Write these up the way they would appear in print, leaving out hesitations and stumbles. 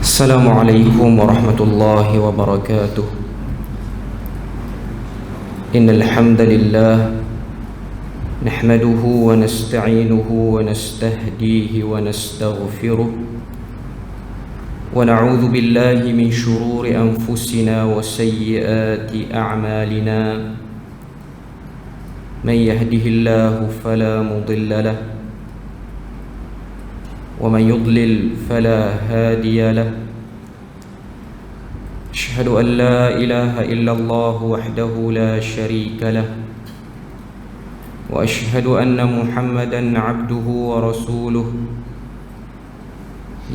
Assalamualaikum warahmatullahi wabarakatuh. Innal hamdalillah nahmaduhu wa nasta'inuhu wa nastahdihi wa nastaghfiruh wa na'udzu billahi min shururi anfusina wa sayyiati a'malina. Man yahdihillahu fala mudilla lahu ومن يضلل فلا هادي له. أشهد أن لا إله إلا الله وحده لا شريك له وأشهد أن محمدا عبده ورسوله.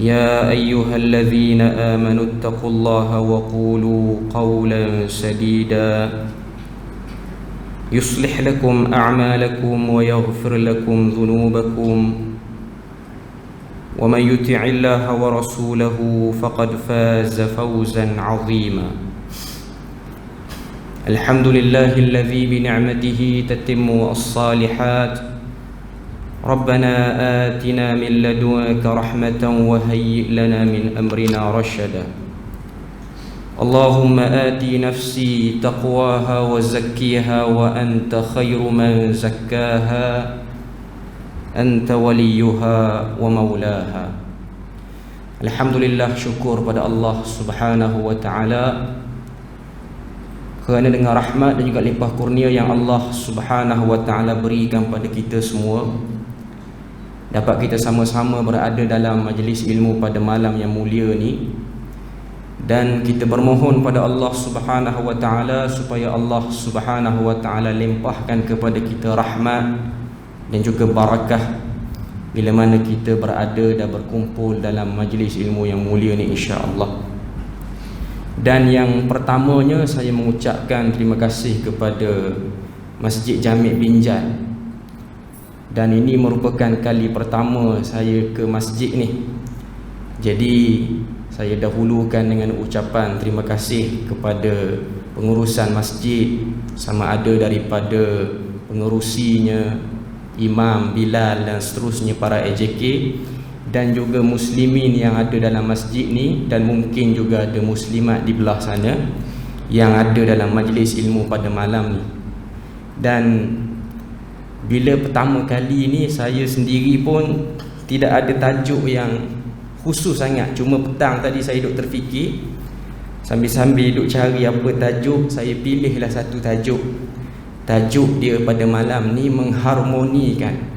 يا أيها الذين آمنوا اتقوا الله وقولوا قولا سديدا يصلح لكم أعمالكم ويغفر لكم ذنوبكم ومن يطع الله ورسوله فقد فاز فوزا عظيما. الحمد لله الذي بنعمته تتم الصالحات. ربنا آتنا من لدنك رحمة وهيئ لنا من أمرنا رشدا. اللهم آت نفسي تقواها وزكيها وأنت خير من زكاها Anta waliyuha wa maulaha. Alhamdulillah, syukur pada Allah Subhanahu wa ta'ala kerana dengan rahmat dan juga limpah kurnia yang Allah Subhanahu wa ta'ala berikan pada kita semua, dapat kita sama-sama berada dalam majlis ilmu pada malam yang mulia ni. Dan kita bermohon pada Allah Subhanahu wa ta'ala supaya Allah Subhanahu wa ta'ala limpahkan kepada kita rahmat dan juga barakah bila mana kita berada dan berkumpul dalam majlis ilmu yang mulia ni, insya-Allah. Dan yang pertamanya, saya mengucapkan terima kasih kepada Masjid Jami' Binjai. Dan ini merupakan kali pertama saya ke masjid ni. Jadi saya dahulukan dengan ucapan terima kasih kepada pengurusan masjid, sama ada daripada pengerusinya, Imam, Bilal dan seterusnya, para AJK, dan juga muslimin yang ada dalam masjid ni, dan mungkin juga ada muslimat di belah sana yang ada dalam majlis ilmu pada malam ni. Dan bila pertama kali ni, saya sendiri pun tidak ada tajuk yang khusus sangat. Cuma petang tadi saya duk terfikir, sambil-sambil duk cari apa tajuk, saya pilihlah satu tajuk. Tajuk dia pada malam ni mengharmonikan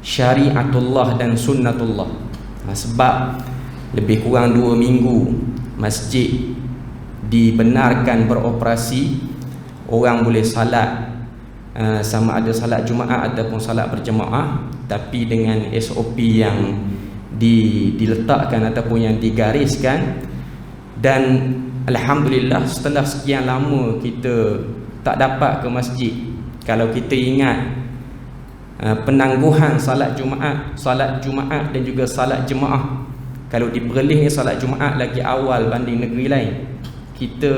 syariatullah dan sunnatullah. Sebab lebih kurang 2 minggu masjid dibenarkan beroperasi, orang boleh salat, sama ada salat Jumaat ataupun salat berjemaah, tapi dengan SOP yang diletakkan ataupun yang digariskan. Dan alhamdulillah, setelah sekian lama kita tak dapat ke masjid, kalau kita ingat penangguhan salat Jumaat dan juga salat jemaah, kalau di Perlis ni salat Jumaat lagi awal banding negeri lain. Kita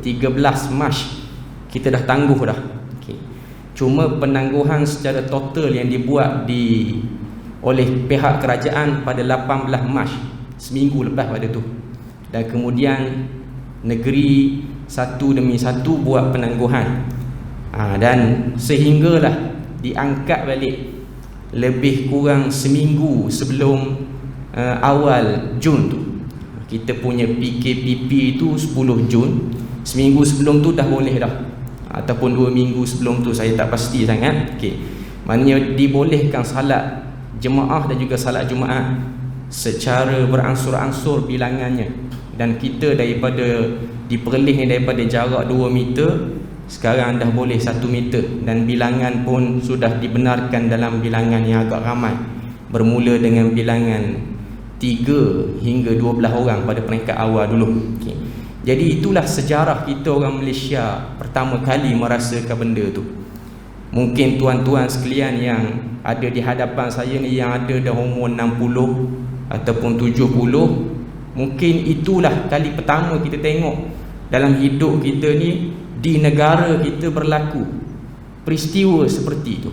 13 Mac kita dah tangguh dah. Okay. Cuma penangguhan secara total yang dibuat oleh pihak kerajaan pada 18 Mac, seminggu lepas pada tu. Dan kemudian negeri satu demi satu buat penangguhan, dan sehinggalah diangkat balik lebih kurang seminggu sebelum awal Jun tu. Kita punya PKPP tu 10 Jun, seminggu sebelum tu dah boleh dah, ataupun 2 minggu sebelum tu, saya tak pasti sangat. Okay. Maknanya dibolehkan salat jemaah dan juga salat Jumaat secara beransur-ansur bilangannya. Dan kita daripada di Perlis ni, daripada jarak 2 meter sekarang dah boleh 1 meter. Dan bilangan pun sudah dibenarkan dalam bilangan yang agak ramai, bermula dengan bilangan 3 hingga 12 orang pada peringkat awal dulu. Okay. Jadi itulah sejarah kita orang Malaysia pertama kali merasakan benda tu. Mungkin tuan-tuan sekalian yang ada di hadapan saya ni, yang ada dah umur 60 ataupun 70, mungkin itulah kali pertama kita tengok dalam hidup kita ni, di negara kita berlaku peristiwa seperti itu,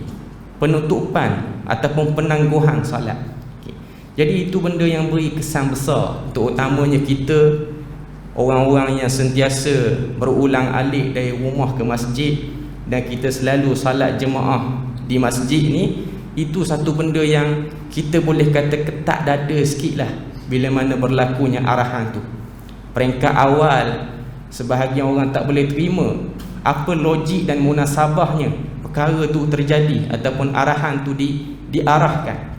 penutupan ataupun penangguhan salat. Okay. Jadi itu benda yang beri kesan besar, terutamanya kita orang-orang yang sentiasa berulang alik dari rumah ke masjid dan kita selalu salat jemaah di masjid ni. Itu satu benda yang kita boleh kata ketat dada sikit lah bila mana berlakunya arahan tu. Peringkat awal sebahagian orang tak boleh terima apa logik dan munasabahnya perkara tu terjadi ataupun arahan tu diarahkan.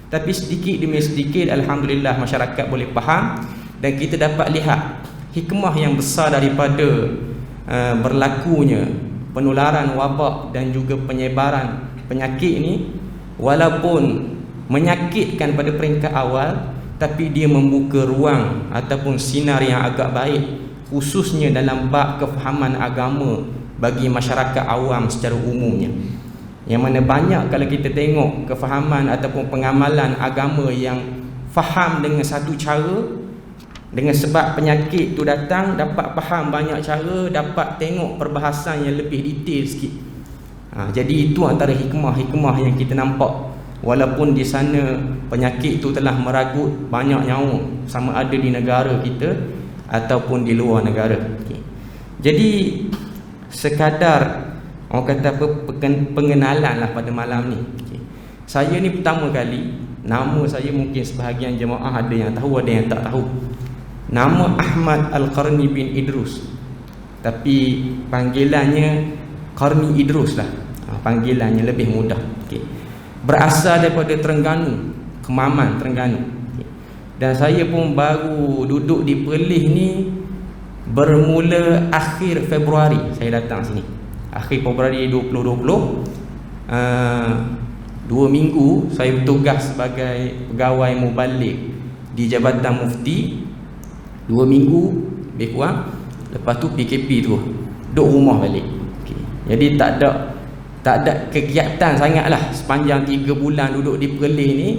Tapi sedikit demi sedikit alhamdulillah masyarakat boleh faham dan kita dapat lihat hikmah yang besar daripada berlakunya penularan wabak dan juga penyebaran penyakit ni. Walaupun menyakitkan pada peringkat awal, tapi dia membuka ruang ataupun sinar yang agak baik khususnya dalam bab kefahaman agama bagi masyarakat awam secara umumnya. Yang mana banyak kalau kita tengok kefahaman ataupun pengamalan agama yang faham dengan satu cara, dengan sebab penyakit tu datang, dapat faham banyak cara, dapat tengok perbahasan yang lebih detail sikit. Jadi itu antara hikmah-hikmah yang kita nampak. Walaupun di sana penyakit itu telah meragut banyak nyawa, sama ada di negara kita ataupun di luar negara. Jadi sekadar orang kata apa, pengenalan lah pada malam ni. Saya ni pertama kali, nama saya mungkin sebahagian jemaah ada yang tahu, ada yang tak tahu. Nama Ahmad Al-Qarni bin Idrus, tapi panggilannya Qarni Idrus lah, panggilannya lebih mudah. Berasal daripada Terengganu, Kemaman, Terengganu. Dan saya pun baru duduk di Perlis ni bermula akhir Februari saya datang sini. Akhir Februari 2020. 2 minggu saya bertugas sebagai pegawai mubalik di Jabatan Mufti. 2 minggu lebih kurang. Lepas tu PKP tu, duduk rumah balik. Jadi tak ada kegiatan sangatlah sepanjang 3 bulan duduk di Perlis ni.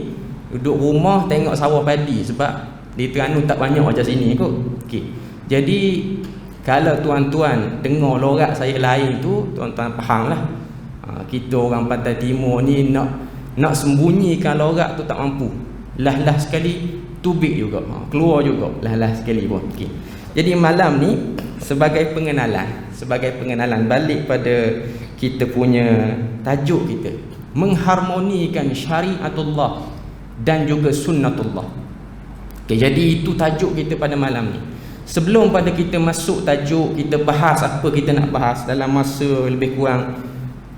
Duduk rumah tengok sawah padi, sebab di Terengganu tak banyak macam sini kot. Jadi kalau tuan-tuan dengar lorat saya lain tu, tuan-tuan faham lah. Kita orang Pantai Timur ni nak sembunyikan lorat tu tak mampu. Lah sekali tubik juga, keluar juga lah sekali pun. Jadi malam ni sebagai pengenalan balik pada kita punya tajuk kita, mengharmonikan syariatullah dan juga sunnatullah. Jadi itu tajuk kita pada malam ni. Sebelum pada kita masuk tajuk, kita bahas apa kita nak bahas dalam masa lebih kurang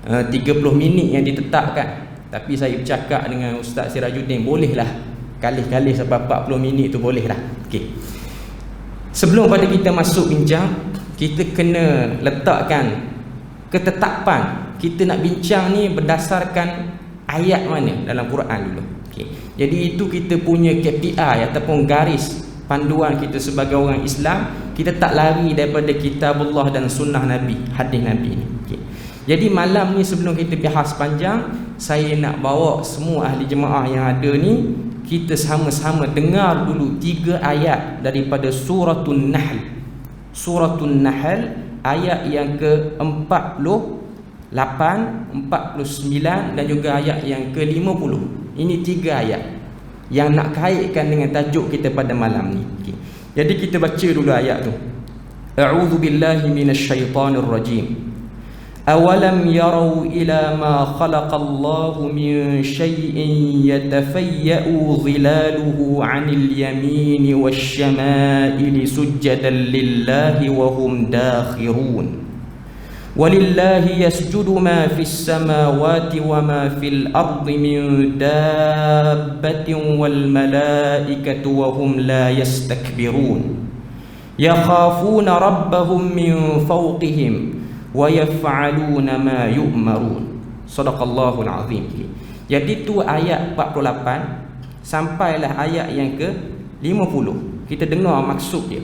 30 minit yang ditetapkan. Tapi saya bercakap dengan Ustaz Sirajuddin, bolehlah kali-kali sampai 40 minit tu bolehlah. Sebelum pada kita masuk bincang, kita kena letakkan ketetapan kita nak bincang ni berdasarkan ayat mana dalam Quran dulu. Jadi itu kita punya KPI ataupun garis panduan kita sebagai orang Islam. Kita tak lari daripada kitabullah dan sunnah Nabi, hadis Nabi ni. Jadi malam ni sebelum kita bahas panjang, saya nak bawa semua ahli jemaah yang ada ni, kita sama-sama dengar dulu 3 ayat daripada Suratul Nahl. Suratul Nahl ayat yang ke-48, 49 dan juga ayat yang ke-50. Ini 3 ayat yang nak kaitkan dengan tajuk kita pada malam ni. Jadi kita baca dulu ayat tu. A'udzu billahi minasyaitonir rajim. Awalam yarau ila ma khalaqallahu min syai'in yatafayya'u dhilaluhu 'anil yamini wasyama'ili sujjadan lillahi wa hum dakhirun. Walillahi yasjudu ma fis samawati wa ma fil ardi min dabbatin wal malaikatu wa hum la yastakbirun. Yakhafuna rabbahum min fawqihim wa yaf'aluna ma yu'marun. Sadaqallahul azim. Jadi tu ayat 48 sampailah ayat yang ke-50. Kita dengar maksud dia.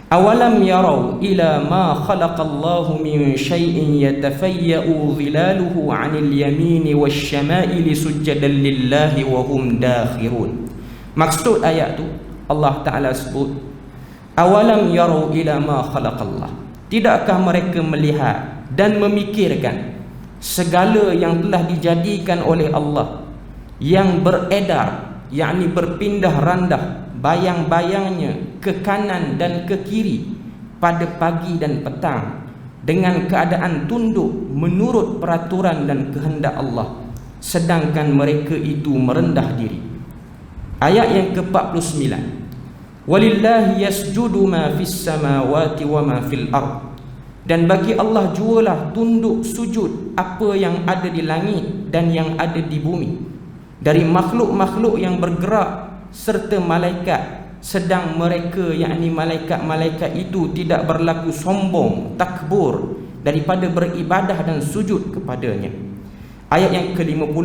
Awalam yarau ila ma khalaqallahu min syai'in yatafayya'u dhilaluhu 'anil yamini wasyama'ili sujjadan lillahi wa hum dakhirun. Maksud ayat tu Allah Ta'ala sebut, awalam yarau ila ma khalaqallah. Tidakkah mereka melihat dan memikirkan segala yang telah dijadikan oleh Allah, yang beredar yakni berpindah randah bayang-bayangnya ke kanan dan ke kiri pada pagi dan petang dengan keadaan tunduk menurut peraturan dan kehendak Allah, sedangkan mereka itu merendah diri. Ayat yang ke-49, walillahi yasjudu ma fis samawati wa ma fil ard, dan bagi Allah jualah tunduk sujud apa yang ada di langit dan yang ada di bumi dari makhluk-makhluk yang bergerak serta malaikat, sedang mereka yakni malaikat-malaikat itu tidak berlaku sombong, takbur daripada beribadah dan sujud kepadanya. Ayat yang ke-50,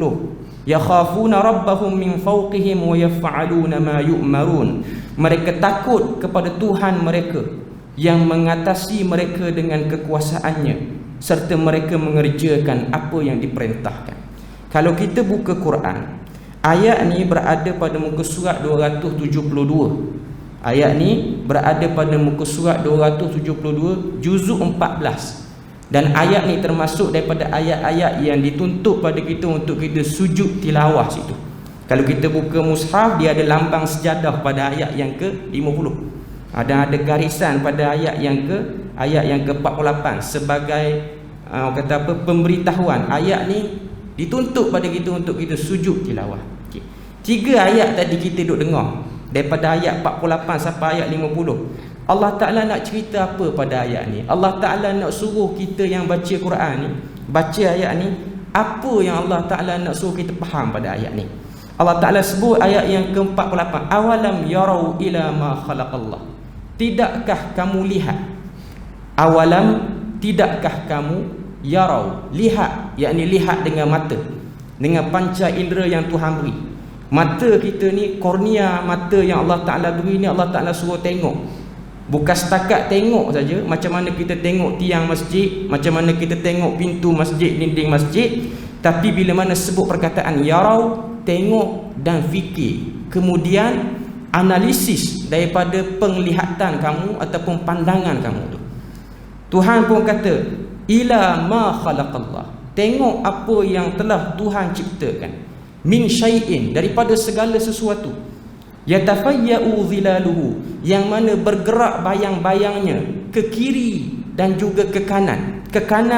yakhafuna rabbahum min fawqihim wa yaf'aluna ma yu'marun, mereka takut kepada Tuhan mereka yang mengatasi mereka dengan kekuasaannya, serta mereka mengerjakan apa yang diperintahkan. Kalau kita buka Quran, ayat ni berada pada muka surat 272. Ayat ni berada pada muka surat 272 juzuk 14. Dan ayat ni termasuk daripada ayat-ayat yang dituntut pada kita untuk kita sujud tilawah situ. Kalau kita buka mushaf, dia ada lambang sejadah pada ayat yang ke-50. Ada garisan pada ayat yang ke-48 sebagai kata apa, pemberitahuan. Ayat ni dituntut pada kita untuk kita sujud tilawah. Okay. 3 ayat tadi kita duk dengar, daripada ayat 48 sampai ayat 50. Allah Ta'ala nak cerita apa pada ayat ni? Allah Ta'ala nak suruh kita yang baca Quran ni, baca ayat ni, apa yang Allah Ta'ala nak suruh kita faham pada ayat ni? Allah Ta'ala sebut ayat yang ke-48, awalam yarau ila ma khalaqallah, tidakkah kamu lihat? Awalam, tidakkah kamu, yarau, lihat, yakni lihat dengan mata, dengan panca indera yang Tuhan beri. Mata kita ni, kornea mata yang Allah Ta'ala beri ni, Allah Ta'ala suruh tengok. Bukan setakat tengok saja, macam mana kita tengok tiang masjid, macam mana kita tengok pintu masjid, dinding masjid, tapi bila mana sebut perkataan yarau, tengok dan fikir, kemudian analisis daripada penglihatan kamu ataupun pandangan kamu tu. Tuhan pun kata ila ma khalaqallah, tengok apa yang telah Tuhan ciptakan, min syai'in, daripada segala sesuatu, yatafayya'u zilaluhu, yang mana bergerak bayang-bayangnya ke kiri dan juga ke kanan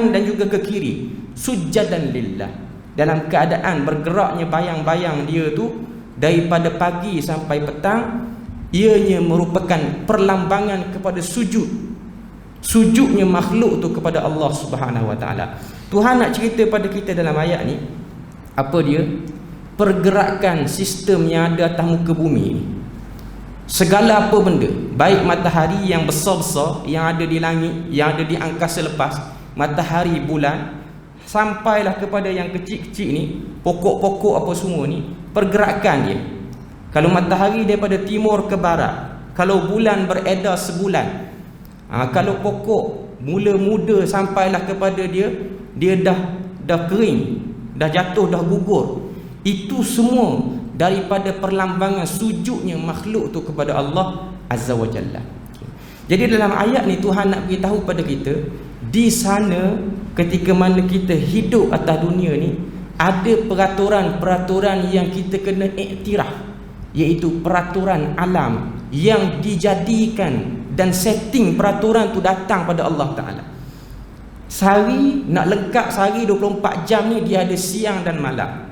dan juga ke kiri, sujadan lillah, dalam keadaan bergeraknya bayang-bayang dia tu daripada pagi sampai petang, ianya merupakan perlambangan kepada sujudnya makhluk tu kepada Allah Subhanahu Wa Taala. Tuhan nak cerita pada kita dalam ayat ni, apa dia? Pergerakan sistem yang ada atas muka bumi ni. Segala apa benda, baik matahari yang besar-besar yang ada di langit, yang ada di angkasa lepas, matahari, bulan, sampailah kepada yang kecil-kecil ni, pokok-pokok apa semua ni, pergerakan dia. Kalau matahari daripada timur ke barat, kalau bulan beredar sebulan, kalau pokok mula muda sampailah kepada dia dah kering, dah jatuh, dah gugur. Itu semua daripada perlambangan sujudnya makhluk tu kepada Allah Azza wa Jalla. Jadi dalam ayat ni Tuhan nak beritahu pada kita, di sana ketika mana kita hidup atas dunia ni, ada peraturan-peraturan yang kita kena iktiraf, iaitu peraturan alam yang dijadikan, dan setting peraturan tu datang pada Allah Ta'ala. Sehari, nak lengkap sehari 24 jam ni, dia ada siang dan malam.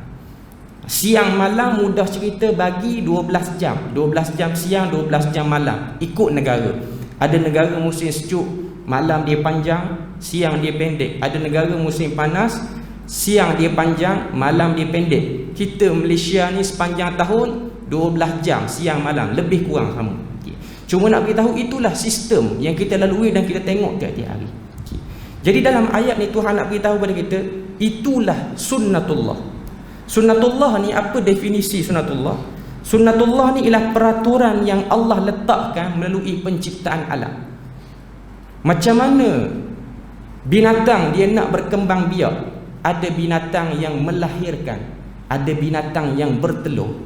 Siang malam mudah cerita bagi 12 jam 12 jam siang, 12 jam malam, ikut negara. Ada negara musim sejuk, malam dia panjang, siang dia pendek. Ada negara musim panas, siang dia panjang, malam dia pendek. Kita Malaysia ni sepanjang tahun 12 jam siang malam, lebih kurang sama. Cuma nak beritahu, itulah sistem yang kita lalui dan kita tengok tiap-tiap hari. Jadi dalam ayat ni Tuhan nak beritahu kepada kita, itulah sunnatullah. Sunnatullah ni, apa definisi sunnatullah? Sunnatullah ni ialah peraturan yang Allah letakkan melalui penciptaan alam. Macam mana binatang dia nak berkembang biak, ada binatang yang melahirkan, ada binatang yang bertelur.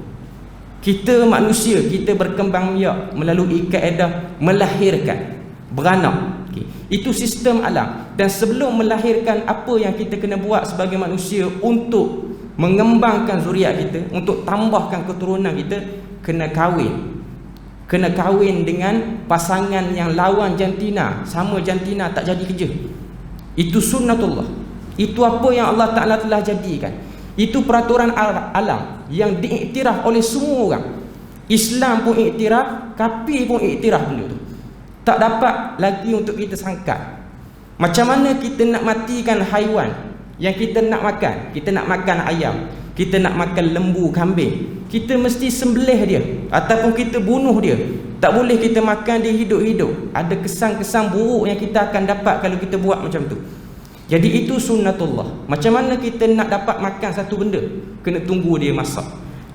Kita manusia, kita berkembang biak melalui kaedah melahirkan, beranak. Itu sistem alam. Dan sebelum melahirkan, apa yang kita kena buat sebagai manusia untuk mengembangkan zuriat kita, untuk tambahkan keturunan kita, kena kahwin. Kena kahwin dengan pasangan yang lawan jantina, sama jantina tak jadi kerja. Itu sunnatullah. Itu apa yang Allah Ta'ala telah jadikan. Itu peraturan alam yang diiktiraf oleh semua orang. Islam pun iktiraf, kafir pun iktiraf benda tu. Tak dapat lagi untuk kita sangkat. Macam mana kita nak matikan haiwan yang kita nak makan? Kita nak makan ayam, kita nak makan lembu, kambing, kita mesti sembelih dia ataupun kita bunuh dia. Tak boleh kita makan dia hidup-hidup. Ada kesan-kesan buruk yang kita akan dapat kalau kita buat macam tu. Jadi itu sunnatullah. Macam mana kita nak dapat makan satu benda? Kena tunggu dia masak.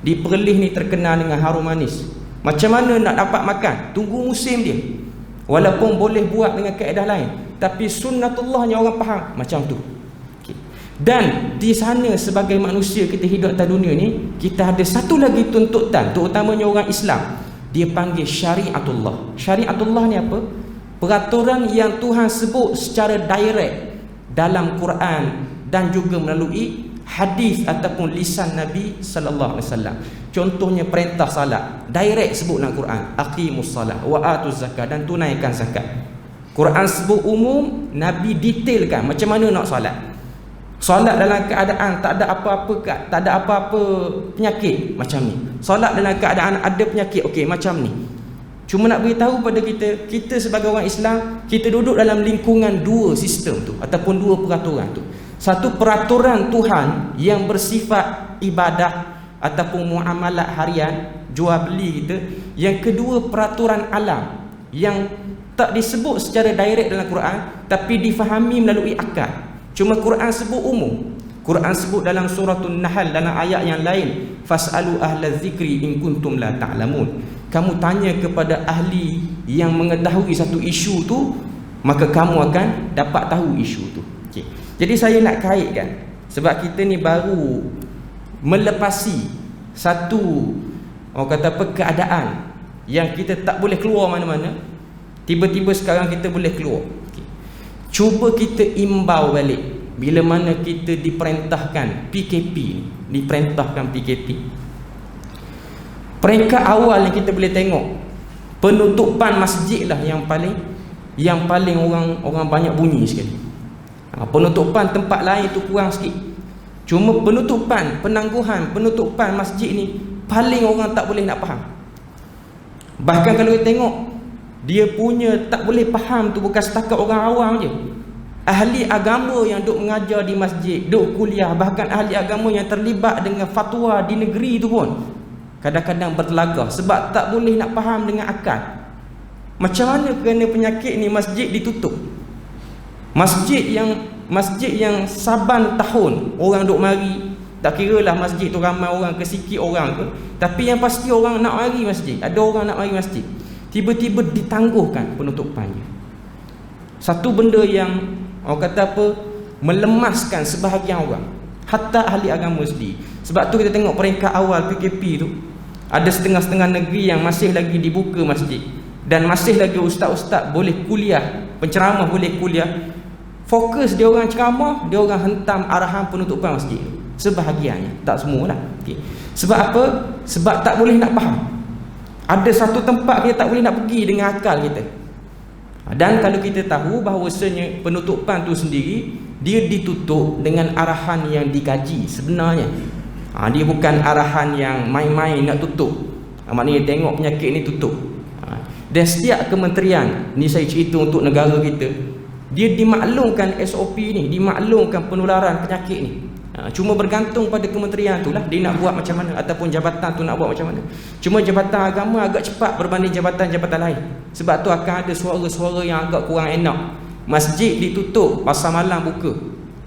Di Perlis ni terkenal dengan harum manis. Macam mana nak dapat makan? Tunggu musim dia. Walaupun boleh buat dengan kaedah lain, tapi sunnatullahnya orang faham macam tu. Okay. Dan di sana sebagai manusia kita hidup atas dunia ni, kita ada satu lagi tuntutan, terutamanya orang Islam. Dia panggil syariatullah. Syariatullah ni apa? Peraturan yang Tuhan sebut secara direct dalam Quran dan juga melalui hadis ataupun lisan Nabi sallallahu alaihi wasallam. Contohnya perintah salat, direct sebut dalam Quran, aqimus salat wa atuz zakat, dan tunaikan zakat. Quran sebut umum, Nabi detailkan macam mana nak solat. Solat dalam keadaan tak ada apa-apa penyakit, macam ni. Solat dalam keadaan ada penyakit, okey, macam ni. Cuma nak beritahu pada kita sebagai orang Islam, kita duduk dalam lingkungan dua sistem tu ataupun dua peraturan tu. Satu peraturan Tuhan yang bersifat ibadah ataupun muamalat harian, jual beli kita. Yang kedua peraturan alam yang tak disebut secara direct dalam Quran tapi difahami melalui akal. Cuma Quran sebut umum. Quran sebut dalam suratul Nahl dalam ayat yang lain, fasalu ahlaz zikri in kuntum la ta'lamun. Kamu tanya kepada ahli yang mengetahui satu isu tu, maka kamu akan dapat tahu isu tu. Okay. Jadi saya nak kaitkan, sebab kita ni baru melepasi satu keadaan yang kita tak boleh keluar mana-mana. Tiba-tiba sekarang kita boleh keluar. Okay. Cuba kita imbau balik bila mana kita diperintahkan PKP. Peringkat awal yang kita boleh tengok, penutupan masjid lah yang paling orang banyak bunyi sekali. Penutupan tempat lain tu kurang sikit. Cuma penangguhan penutupan masjid ni paling orang tak boleh nak faham. Bahkan kalau kita tengok, dia punya tak boleh faham tu bukan setakat orang awam je. Ahli agama yang duk mengajar di masjid, duk kuliah, bahkan ahli agama yang terlibat dengan fatwa di negeri tu pun kadang-kadang bertelagah sebab tak boleh nak faham dengan akal. Macam mana kerana penyakit ni masjid ditutup? Masjid yang saban tahun orang duk mari, tak kira lah masjid tu ramai orang ke sikit orang ke, tapi yang pasti orang nak mari masjid, ada orang nak mari masjid. Tiba-tiba ditangguhkan penutupannya. Satu benda yang melemaskan sebahagian orang, hatta ahli agama sendiri. Sebab tu kita tengok peringkat awal PKP tu, ada setengah-setengah negeri yang masih lagi dibuka masjid, dan masih lagi ustaz-ustaz boleh kuliah, penceramah boleh kuliah. Fokus dia orang ceramah, dia orang hentam arahan penutupan masjid. Sebahagiannya, tak semualah. Okay. Sebab apa? Sebab tak boleh nak faham. Ada satu tempat kita tak boleh nak pergi dengan akal kita. Dan kalau kita tahu bahawasanya penutupan tu sendiri, dia ditutup dengan arahan yang dikaji sebenarnya. Dia bukan arahan yang main-main nak tutup. Maknanya tengok penyakit ni tutup. Dan setiap kementerian, ni saya cerita untuk negara kita, dia dimaklumkan SOP ni, dimaklumkan penularan penyakit ni. Cuma bergantung pada kementerian tu lah, dia nak buat macam mana, ataupun jabatan tu nak buat macam mana. Cuma jabatan agama agak cepat berbanding jabatan-jabatan lain. Sebab tu akan ada suara-suara yang agak kurang enak. Masjid ditutup, pasar malam buka.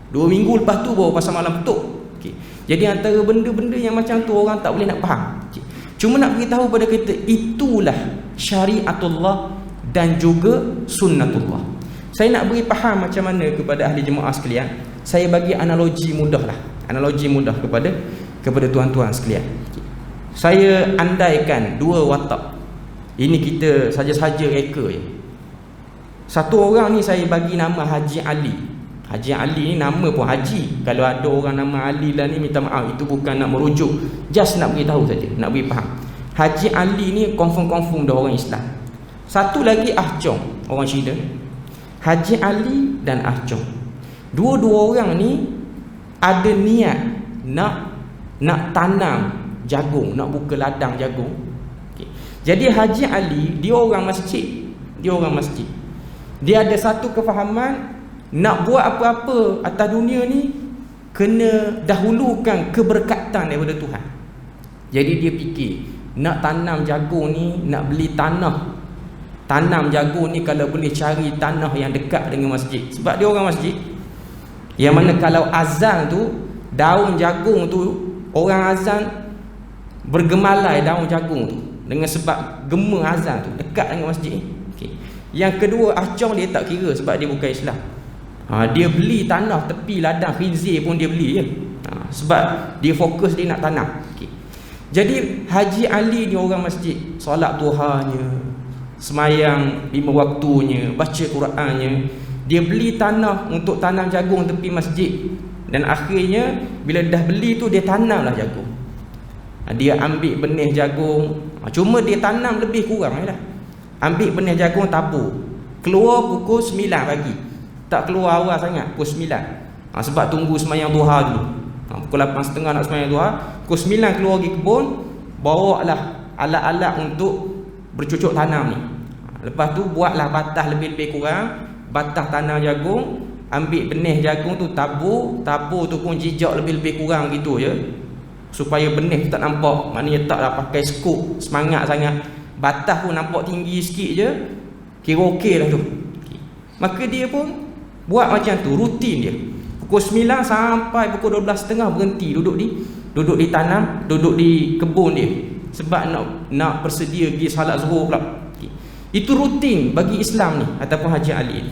2 minggu lepas tu baru pasar malam tutup. Okay. Jadi antara benda-benda yang macam tu orang tak boleh nak faham. Okay. Cuma nak beritahu pada kita, itulah syariatullah dan juga sunnatullah. Saya nak beri faham macam mana kepada ahli jemaah sekalian. Saya bagi analogi mudah lah, analogi mudah kepada tuan-tuan sekalian. Saya andaikan 2 watak. Ini kita saja-saja reka je. Satu orang ni saya bagi nama Haji Ali. Haji Ali ni nama pun haji. Kalau ada orang nama Ali lah ni, minta maaf, itu bukan nak merujuk, just nak beritahu saja, nak beri faham. Haji Ali ni confirm dah orang Islam. Satu lagi Ah Chong, orang Cina. Haji Ali dan Ah Chong, dua-dua orang ni ada niat nak tanam jagung, nak buka ladang jagung. Okay. Jadi Haji Ali dia orang masjid. Dia ada satu kefahaman, nak buat apa-apa atas dunia ni kena dahulukan keberkatan daripada Tuhan. Jadi dia fikir, nak tanam jagung ni, nak beli tanah, tanam jagung ni kalau boleh cari tanah yang dekat dengan masjid. Sebab dia orang masjid, yang mana kalau azan tu, daun jagung tu, orang azan bergemalai daun jagung tu, dengan sebab gema azan tu dekat dengan masjid. Okay. Yang kedua, Ah Chong dia tak kira sebab dia bukan Islam. Dia beli tanah tepi ladang khinzir pun dia beli je. Sebab dia fokus dia nak tanam. Okay. Jadi Haji Ali ni orang masjid, solat duhanya, semayang 5 waktunya, baca Qurannya. Dia beli tanah untuk tanam jagung tepi masjid. Dan akhirnya bila dah beli tu, dia tanamlah jagung. Dia ambil benih jagung, cuma dia tanam lebih kurang je lah. Ambil benih jagung, tabur, keluar pukul 9 pagi. Tak keluar awal sangat, pukul 9. Sebab tunggu semayang duha dulu. Pukul 8.30 nak semayang duha, pukul 9 keluar pergi kebun, bawa lah alat-alat untuk bercucuk tanam ni. Lepas tu buatlah batah lebih-lebih kurang, batah tanam jagung, ambil benih jagung tu, tabur tu pun jijak lebih-lebih kurang gitu je, supaya benih tak nampak. Maknanya taklah pakai skop semangat sangat, batah pun nampak tinggi sikit je, kira okey lah tu. Maka dia pun buat macam tu, rutin dia. Pukul 9 sampai pukul 12.30 berhenti duduk di tanam, duduk di kebun dia, sebab nak bersedia pergi salat zuhur pula. Itu rutin bagi Islam ni ataupun Haji Ali ni.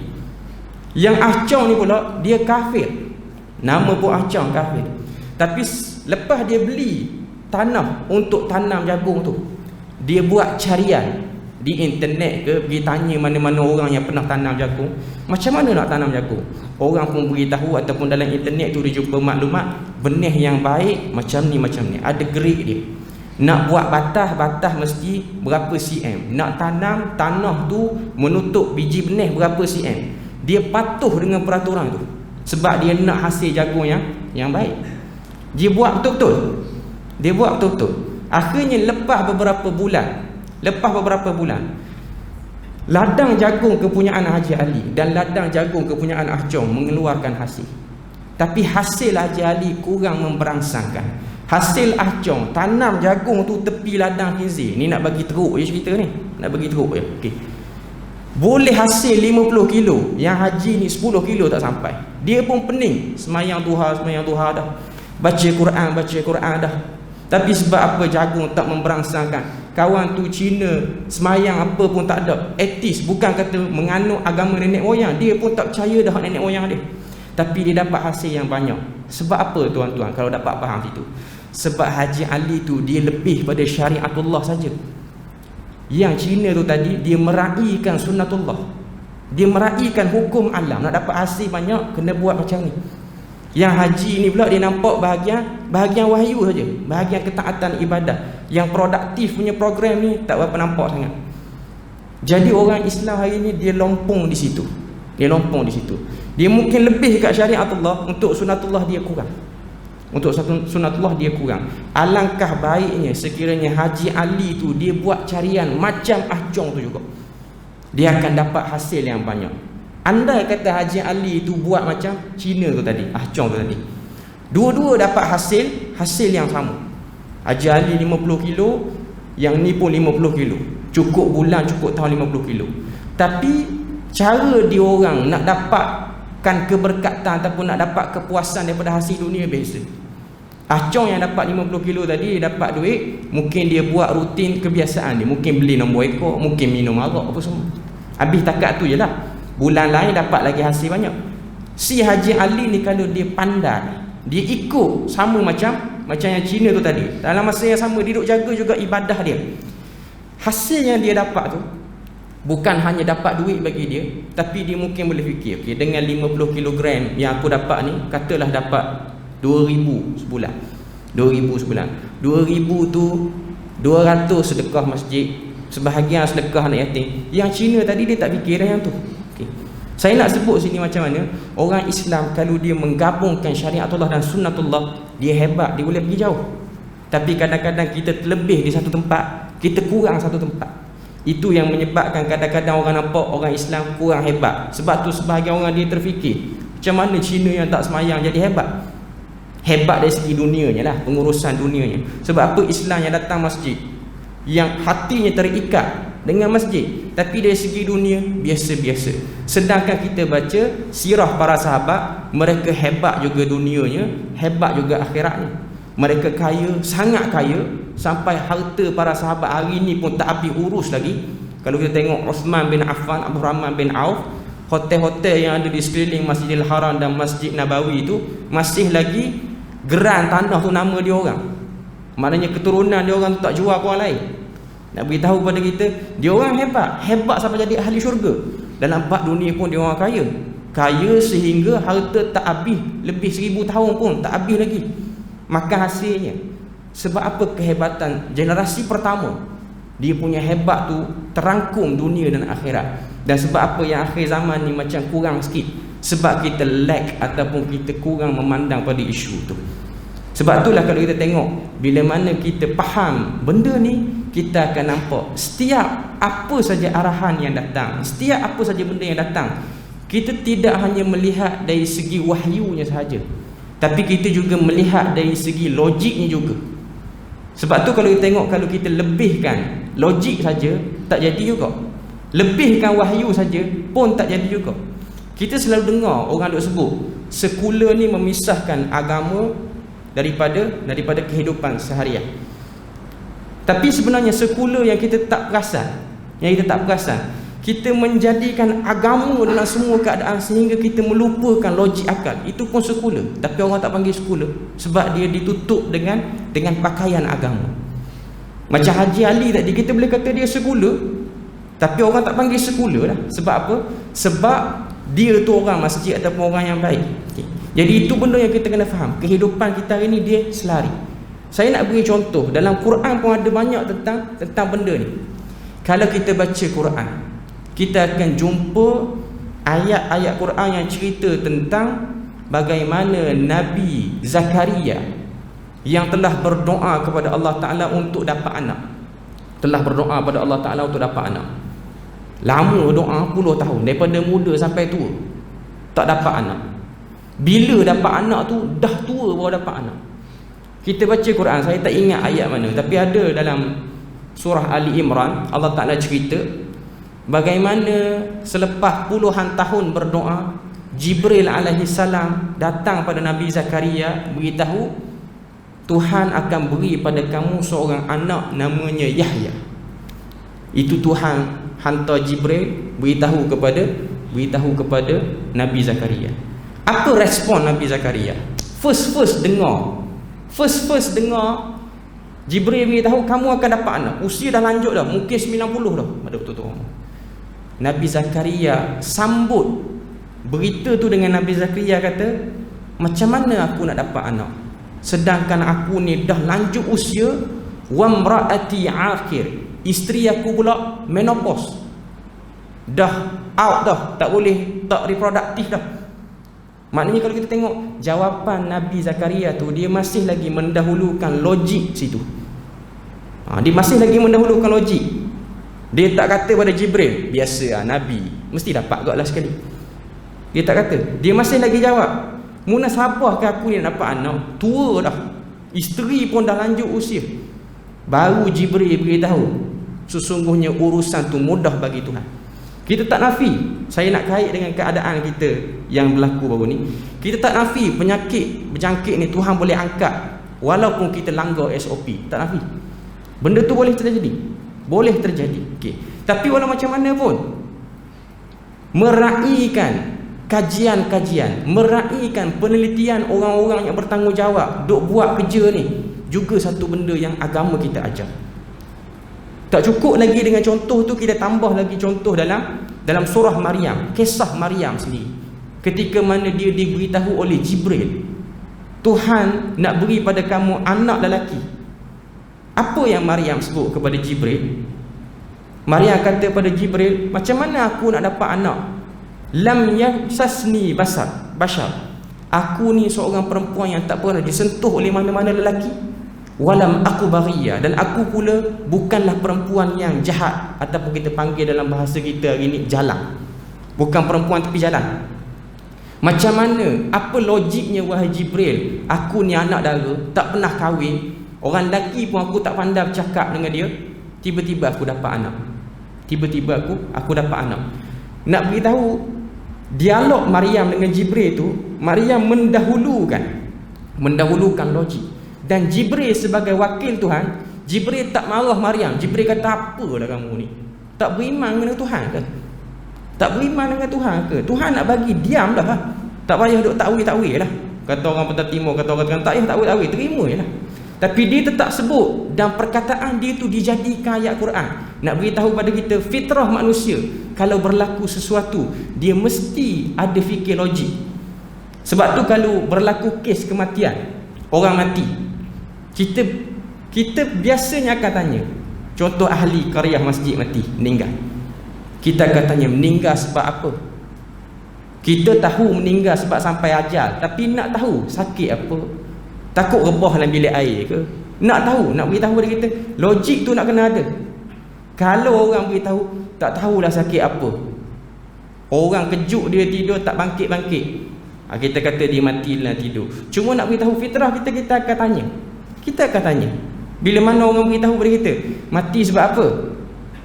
Yang Ah Chong ni pula dia kafir. Nama pun Ah Chong, kafir. Tapi lepas dia beli tanah untuk tanam jagung tu, dia buat carian di internet ke, pergi tanya mana-mana orang yang pernah tanam jagung, macam mana nak tanam jagung. Orang pun beritahu, ataupun dalam internet tu dia jumpa maklumat, benih yang baik macam ni, ada grade dia. Nak buat batah mesti berapa cm, nak tanam tanah tu menutup biji benih berapa cm. Dia patuh dengan peraturan tu sebab dia nak hasil jagung yang baik. Dia buat betul-betul. Akhirnya lepas beberapa bulan, ladang jagung kepunyaan Haji Ali dan ladang jagung kepunyaan Ah Chong mengeluarkan hasil. Tapi hasil Haji Ali kurang memberangsangkan. Hasil Ah Chong tanam jagung tu tepi ladang khinzir. Ni nak bagi teruk je cerita ni. Okey. Boleh hasil 50 kilo, yang haji ni 10 kilo tak sampai. Dia pun pening, semayang duha dah, baca Quran dah. Tapi sebab apa jagung tak memberangsangkan. Kawan tu Cina, semayang apa pun tak ada, etis, bukan kata menganut agama nenek moyang, dia pun tak percaya dah nenek moyang dia. Tapi dia dapat hasil yang banyak. Sebab apa tuan-tuan kalau dapat faham situ? Sebab Haji Ali tu dia lebih pada syariatullah saja. Yang Cina tu tadi dia meraihkan sunnatullah, dia meraihkan hukum alam. Nak dapat hasil banyak kena buat macam ni. Yang haji ni pula dia nampak bahagian wahyu saja, bahagian ketaatan ibadah. Yang produktif punya program ni tak berapa nampak sangat. Jadi orang Islam hari ni dia lompong di situ. Dia mungkin lebih kat syariatullah, untuk sunnatullah dia kurang. Alangkah baiknya sekiranya Haji Ali tu dia buat carian macam Ah Chong tu juga, dia akan dapat hasil yang banyak. Andai kata Haji Ali tu buat macam Cina tu tadi, Ah Chong tu tadi, dua-dua dapat hasil yang sama. Haji Ali 50 kilo, yang ni pun 50 kilo, cukup bulan, cukup tahun 50 kilo. Tapi cara dia orang nak dapatkan keberkatan ataupun nak dapat kepuasan daripada hasil dunia biasa. Ah Chong yang dapat 50 kilo tadi, dia dapat duit, mungkin dia buat rutin kebiasaan dia, mungkin beli nombor ekor, mungkin minum arak apa semua, habis takat tu je lah. Bulan lain dapat lagi hasil banyak. Si Haji Ali ni kalau dia pandai, dia ikut sama macam yang Cina tu tadi, dalam masa yang sama dia duduk jaga juga ibadah dia. Hasil yang dia dapat tu Bukan hanya dapat duit bagi dia, tapi dia mungkin boleh fikir, okay, dengan 50 kilogram yang aku dapat ni, katalah dapat 2,000 sebulan. 2,000 sebulan. 2,000 tu 200 sedekah masjid, sebahagian sedekah anak yatim. Yang Cina tadi dia tak fikir dah yang tu. Okay. Saya nak sebut sini macam mana orang Islam kalau dia menggabungkan syariatullah dan sunnatullah, dia hebat, dia boleh pergi jauh. Tapi kadang-kadang kita terlebih di satu tempat, kita kurang satu tempat. Itu yang menyebabkan kadang-kadang orang nampak orang Islam kurang hebat. Sebab tu sebahagian orang dia terfikir, macam mana Cina yang tak semayang jadi hebat? Hebat dari segi dunianya lah, pengurusan dunianya. Sebab apa? Islam yang datang masjid, yang hatinya terikat dengan masjid, tapi dari segi dunia biasa-biasa. Sedangkan kita baca sirah para sahabat, mereka hebat juga dunianya, hebat juga akhiratnya. Mereka kaya, sangat kaya, sampai harta para sahabat hari ni pun tak habis urus lagi. Kalau kita tengok Uthman bin Affan, Abdul Rahman bin Auf, hotel-hotel yang ada di sekeliling Masjidil Haram dan Masjid Nabawi itu masih lagi geran tanah tu nama dia orang. Maknanya keturunan dia orang tu tak jual ke orang lain. Nak beritahu pada kita, dia orang hebat, hebat sampai jadi ahli syurga. Dalam bab dunia pun dia orang kaya, kaya sehingga harta tak habis, lebih 1,000 tahun pun tak habis lagi makan hasilnya. Sebab apa? Kehebatan generasi pertama, dia punya hebat tu terangkum dunia dan akhirat. Dan sebab apa yang akhir zaman ni macam kurang sikit? Sebab kita lack ataupun kita kurang memandang pada isu tu. Sebab itulah kalau kita tengok, bila mana kita faham benda ni, kita akan nampak setiap apa saja arahan yang datang, setiap apa saja benda yang datang, kita tidak hanya melihat dari segi wahyunya sahaja, tapi kita juga melihat dari segi logiknya juga. Sebab tu kalau kita tengok, kalau kita lebihkan logik saja, tak jadi juga. Lebihkan wahyu saja pun tak jadi juga. Kita selalu dengar orang duk sebut sekular ni memisahkan agama daripada kehidupan seharian. Tapi sebenarnya sekular yang kita tak perasan, kita menjadikan agama dalam semua keadaan sehingga kita melupakan logik akal. Itu pun sekular. Tapi orang tak panggil sekular sebab dia ditutup dengan pakaian agama. Macam Haji Ali tadi, kita boleh kata dia sekular, tapi orang tak panggil sekular lah. Sebab apa? Sebab dia tu orang masjid ataupun orang yang baik. Okay. Jadi itu benda yang kita kena faham. Kehidupan kita hari ni dia selari. Saya nak beri contoh, dalam Quran pun ada banyak tentang benda ni. Kalau kita baca Quran, kita akan jumpa ayat-ayat Quran yang cerita tentang bagaimana Nabi Zakaria yang telah berdoa kepada Allah Ta'ala untuk dapat anak. Lama doa, puluh tahun, daripada muda sampai tua, tak dapat anak. Bila dapat anak tu, dah tua baru dapat anak. Kita baca Quran, saya tak ingat ayat mana, tapi ada dalam surah Ali Imran, Allah Ta'ala cerita bagaimana selepas puluhan tahun berdoa, Jibril alaihi salam datang pada Nabi Zakaria, beritahu Tuhan akan beri pada kamu seorang anak namanya Yahya. Itu Tuhan hantar Jibril beritahu kepada Nabi Zakaria. Apa respon Nabi Zakaria? First dengar Jibril beritahu kamu akan dapat anak. Usia dah lanjut dah, mungkin 90 dah. Ada betul-betul. Nabi Zakaria sambut berita tu dengan Nabi Zakaria kata, macam mana aku nak dapat anak sedangkan aku ni dah lanjut usia, wa mraati akhir, isteri aku pula menopause, dah out dah, tak boleh, tak reproduktif dah. Maknanya kalau kita tengok jawapan Nabi Zakaria tu, dia masih lagi mendahulukan logik situ. Dia masih lagi mendahulukan logik. Dia tak kata pada Jibril, biasa Nabi mesti dapat kot lah sekali. Dia tak kata. Dia masih lagi jawab, munasabah ke aku ni dapat anak, tua dah, isteri pun dah lanjut usia. Baru Jibril beritahu, sesungguhnya urusan tu mudah bagi Tuhan. Kita tak nafi, saya nak kait dengan keadaan kita yang berlaku baru ni. Kita tak nafi penyakit berjangkit ni Tuhan boleh angkat walaupun kita langgar SOP. Tak nafi. Benda tu boleh terjadi. Okay. Tapi walau macam mana pun, meraihkan kajian-kajian, meraihkan penelitian orang-orang yang bertanggungjawab duk buat kerja ni juga satu benda yang agama kita ajar. Tak cukup lagi dengan contoh tu, kita tambah lagi contoh dalam surah Maryam, kisah Maryam sendiri. Ketika mana dia diberitahu oleh Jibril, Tuhan nak beri pada kamu anak lelaki. Apa yang Maryam sebut kepada Jibril? Maryam kata pada Jibril, macam mana aku nak dapat anak? Lam yamsasni bashar. Aku ni seorang perempuan yang tak pernah disentuh oleh mana-mana lelaki. Walam aku baghiyah, dan aku pula bukanlah perempuan yang jahat, ataupun kita panggil dalam bahasa kita hari ni jalan. Bukan perempuan tepi jalan. Macam mana? Apa logiknya wahai Jibril? Aku ni anak dara, tak pernah kahwin, orang lelaki pun aku tak pandai bercakap dengan dia, tiba-tiba aku dapat anak. Tiba-tiba aku dapat anak. Nak beritahu dialog Maryam dengan Jibril tu, Maryam mendahulukan logik. Dan Jibril sebagai wakil Tuhan, Jibril tak marah Maryam. Jibril kata, apalah kamu ni, tak beriman dengan Tuhan ke? Tak beriman dengan Tuhan ke? Tuhan nak bagi, diam dah lah. Tak payah duk takwil lah. Kata orang Pantai Timur, kata orang tak payah takwil, terima je lah. Tapi dia tetap sebut, dan perkataan dia tu dijadikan ayat Quran. Nak beritahu pada kita, fitrah manusia, kalau berlaku sesuatu, dia mesti ada fikir logik. Sebab tu kalau berlaku kes kematian, orang mati, kita biasanya akan tanya. Contoh ahli qaryah masjid mati, meninggal, kita akan tanya, meninggal sebab apa? Kita tahu meninggal sebab sampai ajal, tapi nak tahu sakit apa? Takut rebah dalam bilik air ke? Nak tahu, nak beritahu kepada kita, logik tu nak kena ada. Kalau orang beritahu tak tahulah sakit apa, orang kejut dia tidur tak bangkit-bangkit, kita kata dia mati dalam tidur. Cuma nak beritahu fitrah kita akan tanya. Kita akan tanya. Bila mana orang beritahu kepada kita, mati sebab apa?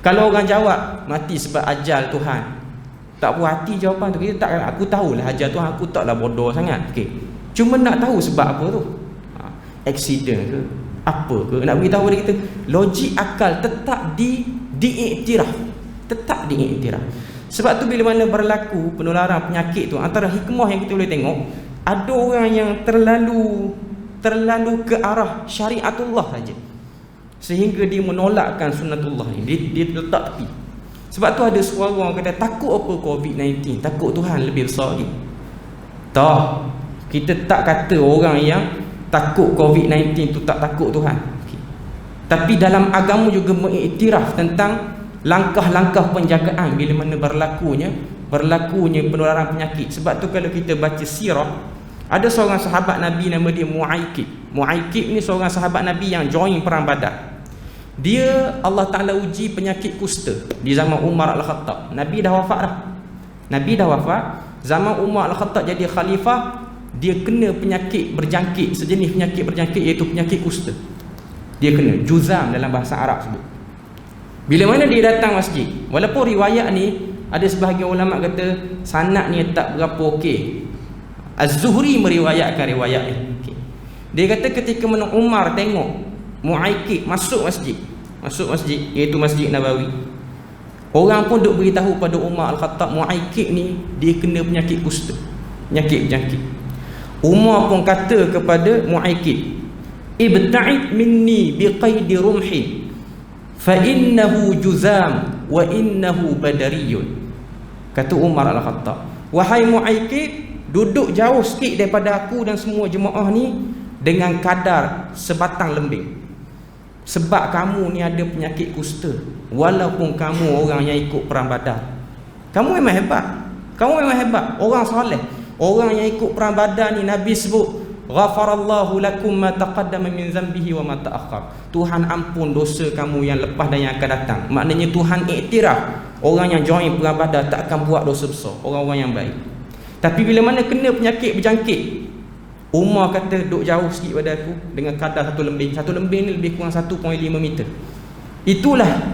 Kalau orang jawab, mati sebab ajal Tuhan, tak puas hati jawapan tu. Kita tak, aku tahulah ajal Tuhan, aku taklah bodoh sangat. Okey. Cuma nak tahu sebab apa tu. Accident ke? Apa ke? Nak beritahu kepada kita, logik akal tetap diiktiraf. Tetap diiktiraf. Sebab tu bila mana berlaku penularan penyakit tu, antara hikmah yang kita boleh tengok, ada orang yang terlalu ke arah syariatullah saja, sehingga dia menolakkan sunnatullah ni. Dia letak tepi. Sebab tu ada suara orang kata, takut apa COVID-19? Takut Tuhan lebih besar lagi. Tak. Kita tak kata orang yang takut COVID-19 tu tak takut Tuhan. Okay. Tapi dalam agama juga mengiktiraf tentang langkah-langkah penjagaan bila mana berlakunya penularan penyakit. Sebab tu kalau kita baca sirah, ada seorang sahabat Nabi nama dia Mu'aikib. Mu'aikib ni seorang sahabat Nabi yang join perang Badar. Dia Allah Ta'ala uji penyakit kusta di zaman Umar Al-Khattab. Nabi dah wafat. Zaman Umar Al-Khattab jadi khalifah, dia kena penyakit berjangkit, sejenis penyakit berjangkit, iaitu penyakit kusta. Dia kena juzam dalam bahasa Arab sebut. Bila mana dia datang masjid, walaupun riwayat ni ada sebahagian ulama kata sanad ni tak berapa okey. Az-Zuhri meriwayatkan riwayat ni. Okay. Dia kata ketika mana Umar tengok Mu'aikib masuk masjid, iaitu Masjid Nabawi, orang pun duk beritahu pada Umar Al-Khattab, Mu'aikib ni dia kena penyakit kusta, penyakit berjangkit. Umar pun kata kepada Mu'aikib, ibta'id minni biqaidi rumhin fa innahu juzam wa innahu badariyun. Kata Umar Al-Khattab, wahai Mu'aikib, duduk jauh sikit daripada aku dan semua jemaah ni dengan kadar sebatang lembing, sebab kamu ni ada penyakit kusta. Walaupun kamu orang yang ikut perang Badar, kamu memang hebat, orang soleh, orang yang ikut perang Badar ni. Nabi sebut, ghafarallahu lakum ma taqaddama min zambihi wa ma ta'akhkhar. Tuhan ampun dosa kamu yang lepas dan yang akan datang. Maknanya Tuhan iktiraf orang yang join perang Badar tak akan buat dosa besar, orang-orang yang baik. Tapi bila mana kena penyakit berjangkit, Umar kata duduk jauh sikit pada aku dengan kadar satu lembing. Satu lembing ni lebih kurang 1.5 meter. Itulah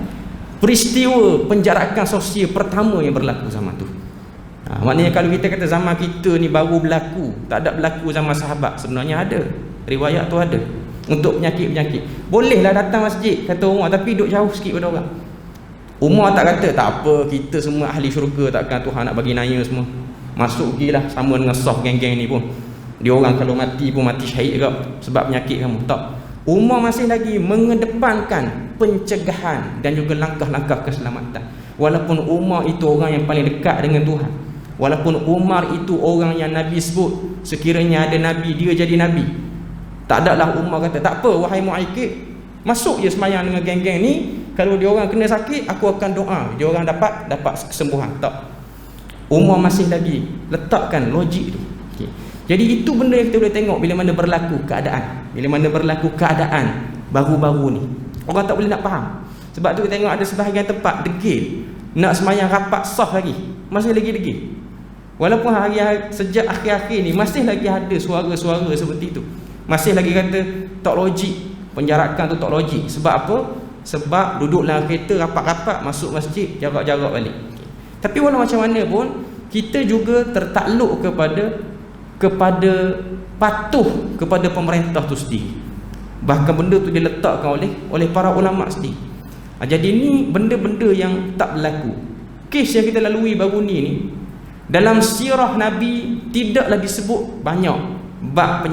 peristiwa penjarakan sosial pertama yang berlaku zaman tu. Maknanya kalau kita kata zaman kita ni baru berlaku, tak ada berlaku zaman sahabat, sebenarnya ada. Riwayat tu ada. Untuk penyakit-penyakit, bolehlah datang masjid, kata Umar, tapi duduk jauh sikit pada orang. Umar tak kata, tak apa, kita semua ahli syurga, takkan Tuhan nak bagi naya semua. Masuk pergilah sama dengan soft geng-geng ni pun. Dia orang kalau mati pun mati syahid juga sebab penyakit kamu. Tak. Umar masih lagi mengedepankan pencegahan dan juga langkah-langkah keselamatan. Walaupun Umar itu orang yang paling dekat dengan Tuhan, walaupun Umar itu orang yang Nabi sebut sekiranya ada Nabi, dia jadi Nabi, tak adalah Umar kata, tak apa wahai Mu'aikid, masuk je semayang dengan geng-geng ni, kalau dia orang kena sakit, aku akan doa dia orang dapat kesembuhan. Tak, Umar masih lagi letakkan logik tu. Okay. Jadi itu benda yang kita boleh tengok bila mana berlaku keadaan. Bila mana berlaku keadaan baru-baru ni, orang tak boleh nak faham. Sebab tu kita tengok ada sebahagian tempat degil, nak semayang rapat sah lagi, masih lagi degil. Walaupun hari-hari sejak akhir-akhir ni masih lagi ada suara-suara seperti itu. Masih lagi kata tak logik, penjarakan tu tak logik. Sebab apa? Sebab duduk dalam kereta rapat-rapat, masuk masjid jarak-jarak balik. Okay. Tapi walau macam mana pun, kita juga tertakluk kepada patuh kepada pemerintah tu sendiri. Bahkan benda tu diletakkan oleh para ulama sendiri. Jadi ni benda-benda yang tak berlaku. Kes yang kita lalui baru ni dalam sirah Nabi tidaklah disebut banyak bab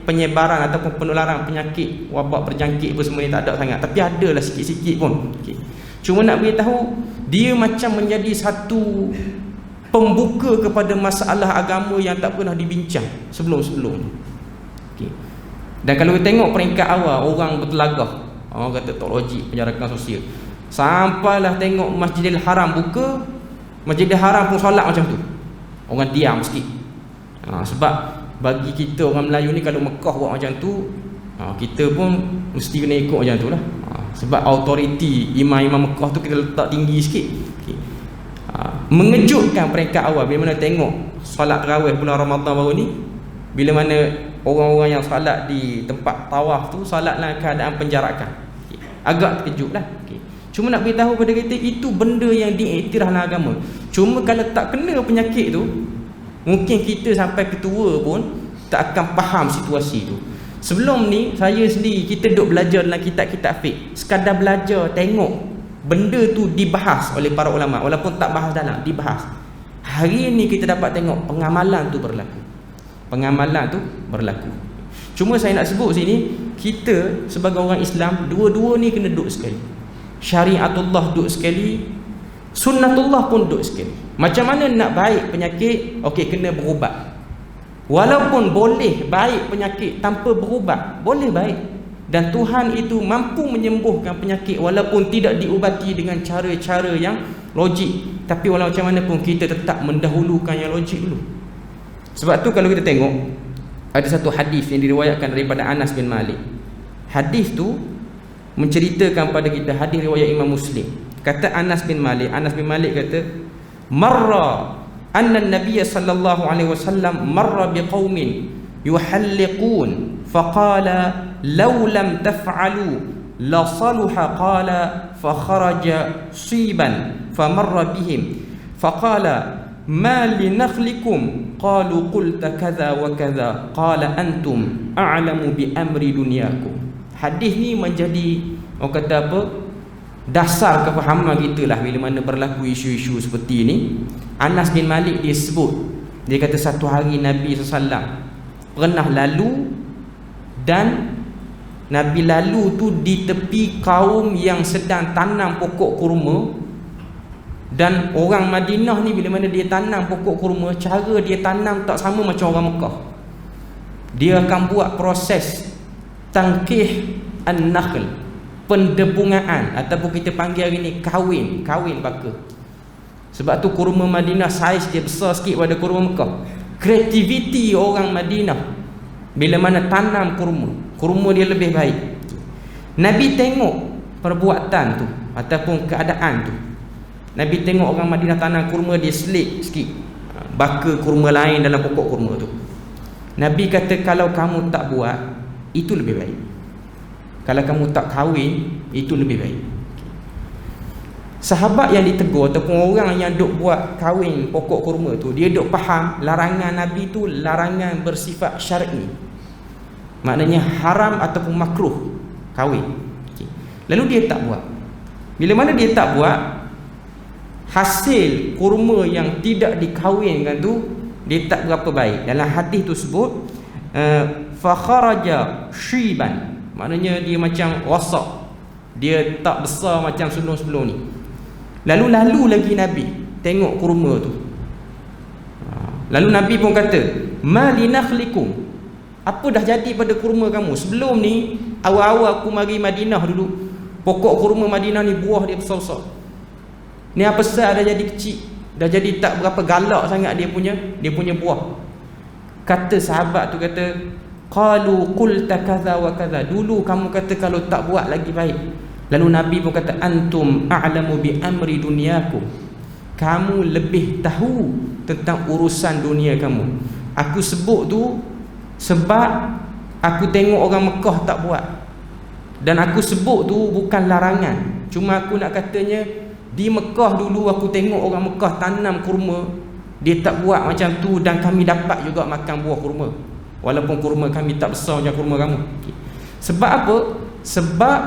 penyebaran ataupun penularan penyakit, wabak berjangkit apa semua ni, tak ada sangat. Tapi adalah sikit-sikit pun. Okay. Cuma nak beritahu, dia macam menjadi satu pembuka kepada masalah agama yang tak pernah dibincang sebelum-sebelum. Okay. Dan kalau kita tengok peringkat awal, orang bertelagah, orang kata tak logik penjarakan sosial, sampailah tengok Masjidil Haram buka, Masjidil Haram pun solat macam tu, orang diam sikit. Sebab bagi kita orang Melayu ni, kalau Mekah buat macam tu, kita pun mesti kena ikut macam tu lah. Sebab autoriti imam-imam Mekah tu kita letak tinggi sikit. Okay. Mengejutkan peringkat awal bila mana tengok solat tarawih bulan Ramadan baru ni, bila mana orang-orang yang solat di tempat tawaf tu solat dalam keadaan penjarakan. Okay. Agak terkejut lah. Okay. Cuma nak beritahu pada kita, itu benda yang diiktiraf dalam agama. Cuma kalau tak kena penyakit tu, mungkin kita sampai ketua pun tak akan faham situasi tu. Sebelum ni saya sendiri, kita duduk belajar dalam kitab-kitab fiqh, sekadar belajar tengok benda tu dibahas oleh para ulama, walaupun tak bahas dalam, dibahas. Hari ni kita dapat tengok pengamalan tu berlaku. Pengamalan tu berlaku. Cuma saya nak sebut sini, kita sebagai orang Islam, dua-dua ni kena duduk sekali. Syariatullah duduk sekali, sunnatullah pun duduk sekali. Macam mana nak baik penyakit? Okey, kena berubat. Walaupun boleh baik penyakit tanpa berubat, boleh baik. Dan Tuhan itu mampu menyembuhkan penyakit walaupun tidak diubati dengan cara-cara yang logik. Tapi walau macam mana pun, kita tetap mendahulukan yang logik dulu. Sebab tu kalau kita tengok, ada satu hadis yang diriwayatkan daripada Anas bin Malik. Hadis tu menceritakan pada kita, hadis riwayat Imam Muslim. Kata Anas bin Malik kata, marra anna an-nabiy sallallahu alaihi wasallam marra biqaumin yuhalliqun faqala law lam taf'alu la saluha, qala fa kharaja siban famarra bihim faqala ma li nakhlikum, qalu qulta kadha wa kadha, qala antum a'lamu bi amri dunyakum. Hadis ni menjadi, orang kata apa, dasar kefahaman kita lah bila mana berlaku isu-isu seperti ni. Anas bin Malik dia sebut, dia kata satu hari Nabi SAW pernah lalu, dan Nabi lalu tu di tepi kaum yang sedang tanam pokok kurma. Dan orang Madinah ni bila mana dia tanam pokok kurma, cara dia tanam tak sama macam orang Mekah. Dia akan buat proses tangkih an-nakhl, pendebungaan, ataupun kita panggil hari ni kahwin baka. Sebab tu kurma Madinah saiz dia besar sikit pada kurma Mekah. Kreativiti orang Madinah bila mana tanam kurma dia lebih baik. Nabi tengok perbuatan tu ataupun keadaan tu. Nabi tengok orang Madinah tanam kurma, dia selit sikit baka kurma lain dalam pokok kurma tu. Nabi kata, kalau kamu tak buat, itu lebih baik. Kalau kamu tak kahwin, itu lebih baik. Sahabat yang ditegur ataupun orang yang duk buat kahwin pokok kurma tu, dia duk faham larangan Nabi tu larangan bersifat syar'i, maknanya haram ataupun makruh kahwin. Lalu dia tak buat. Bila mana dia tak buat, hasil kurma yang tidak dikahwinkan tu dia tak berapa baik. Dalam hadis tu sebut fa kharaja shiban, Maknanya dia macam rosak, dia tak besar macam sebelum-sebelum ni. Lalu lagi Nabi tengok kurma tu. Lalu Nabi pun kata, ma linakhlikum, apa dah jadi pada kurma kamu? Sebelum ni awal-awal aku mari Madinah dulu, pokok kurma Madinah ni buah dia besar-besar. Ni apa besar dah jadi kecil, dah jadi tak berapa galak sangat dia punya buah. Kata sahabat tu, kata, qalu qulta kadza wa kadza, dulu kamu kata kalau tak buat lagi baik. Lalu Nabi pun kata, antum a'lamu bi amri dunyakum, kamu lebih tahu tentang urusan dunia kamu. Aku sebut tu sebab aku tengok orang Mekah tak buat, dan aku sebut tu bukan larangan, cuma aku nak katanya di Mekah dulu aku tengok orang Mekah tanam kurma, dia tak buat macam tu, dan kami dapat juga makan buah kurma, walaupun kurma kami tak besar macam kurma kamu. Sebab apa? Sebab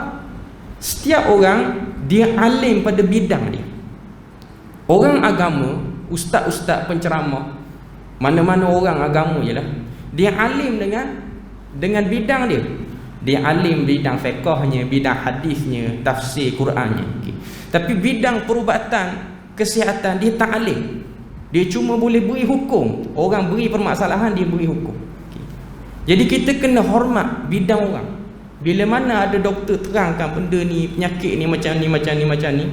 setiap orang dia alim pada bidang dia. Orang agama, ustaz-ustaz penceramah, mana-mana orang agama je lah, dia alim dengan bidang dia. Dia alim bidang fiqahnya, bidang hadisnya, tafsir Qurannya. Tapi bidang perubatan, kesihatan, dia tak alim. Dia cuma boleh beri hukum. Orang beri permasalahan, dia beri hukum. Jadi kita kena hormat bidang orang. Bila mana ada doktor terangkan benda ni, penyakit ni macam ni, macam ni, macam ni,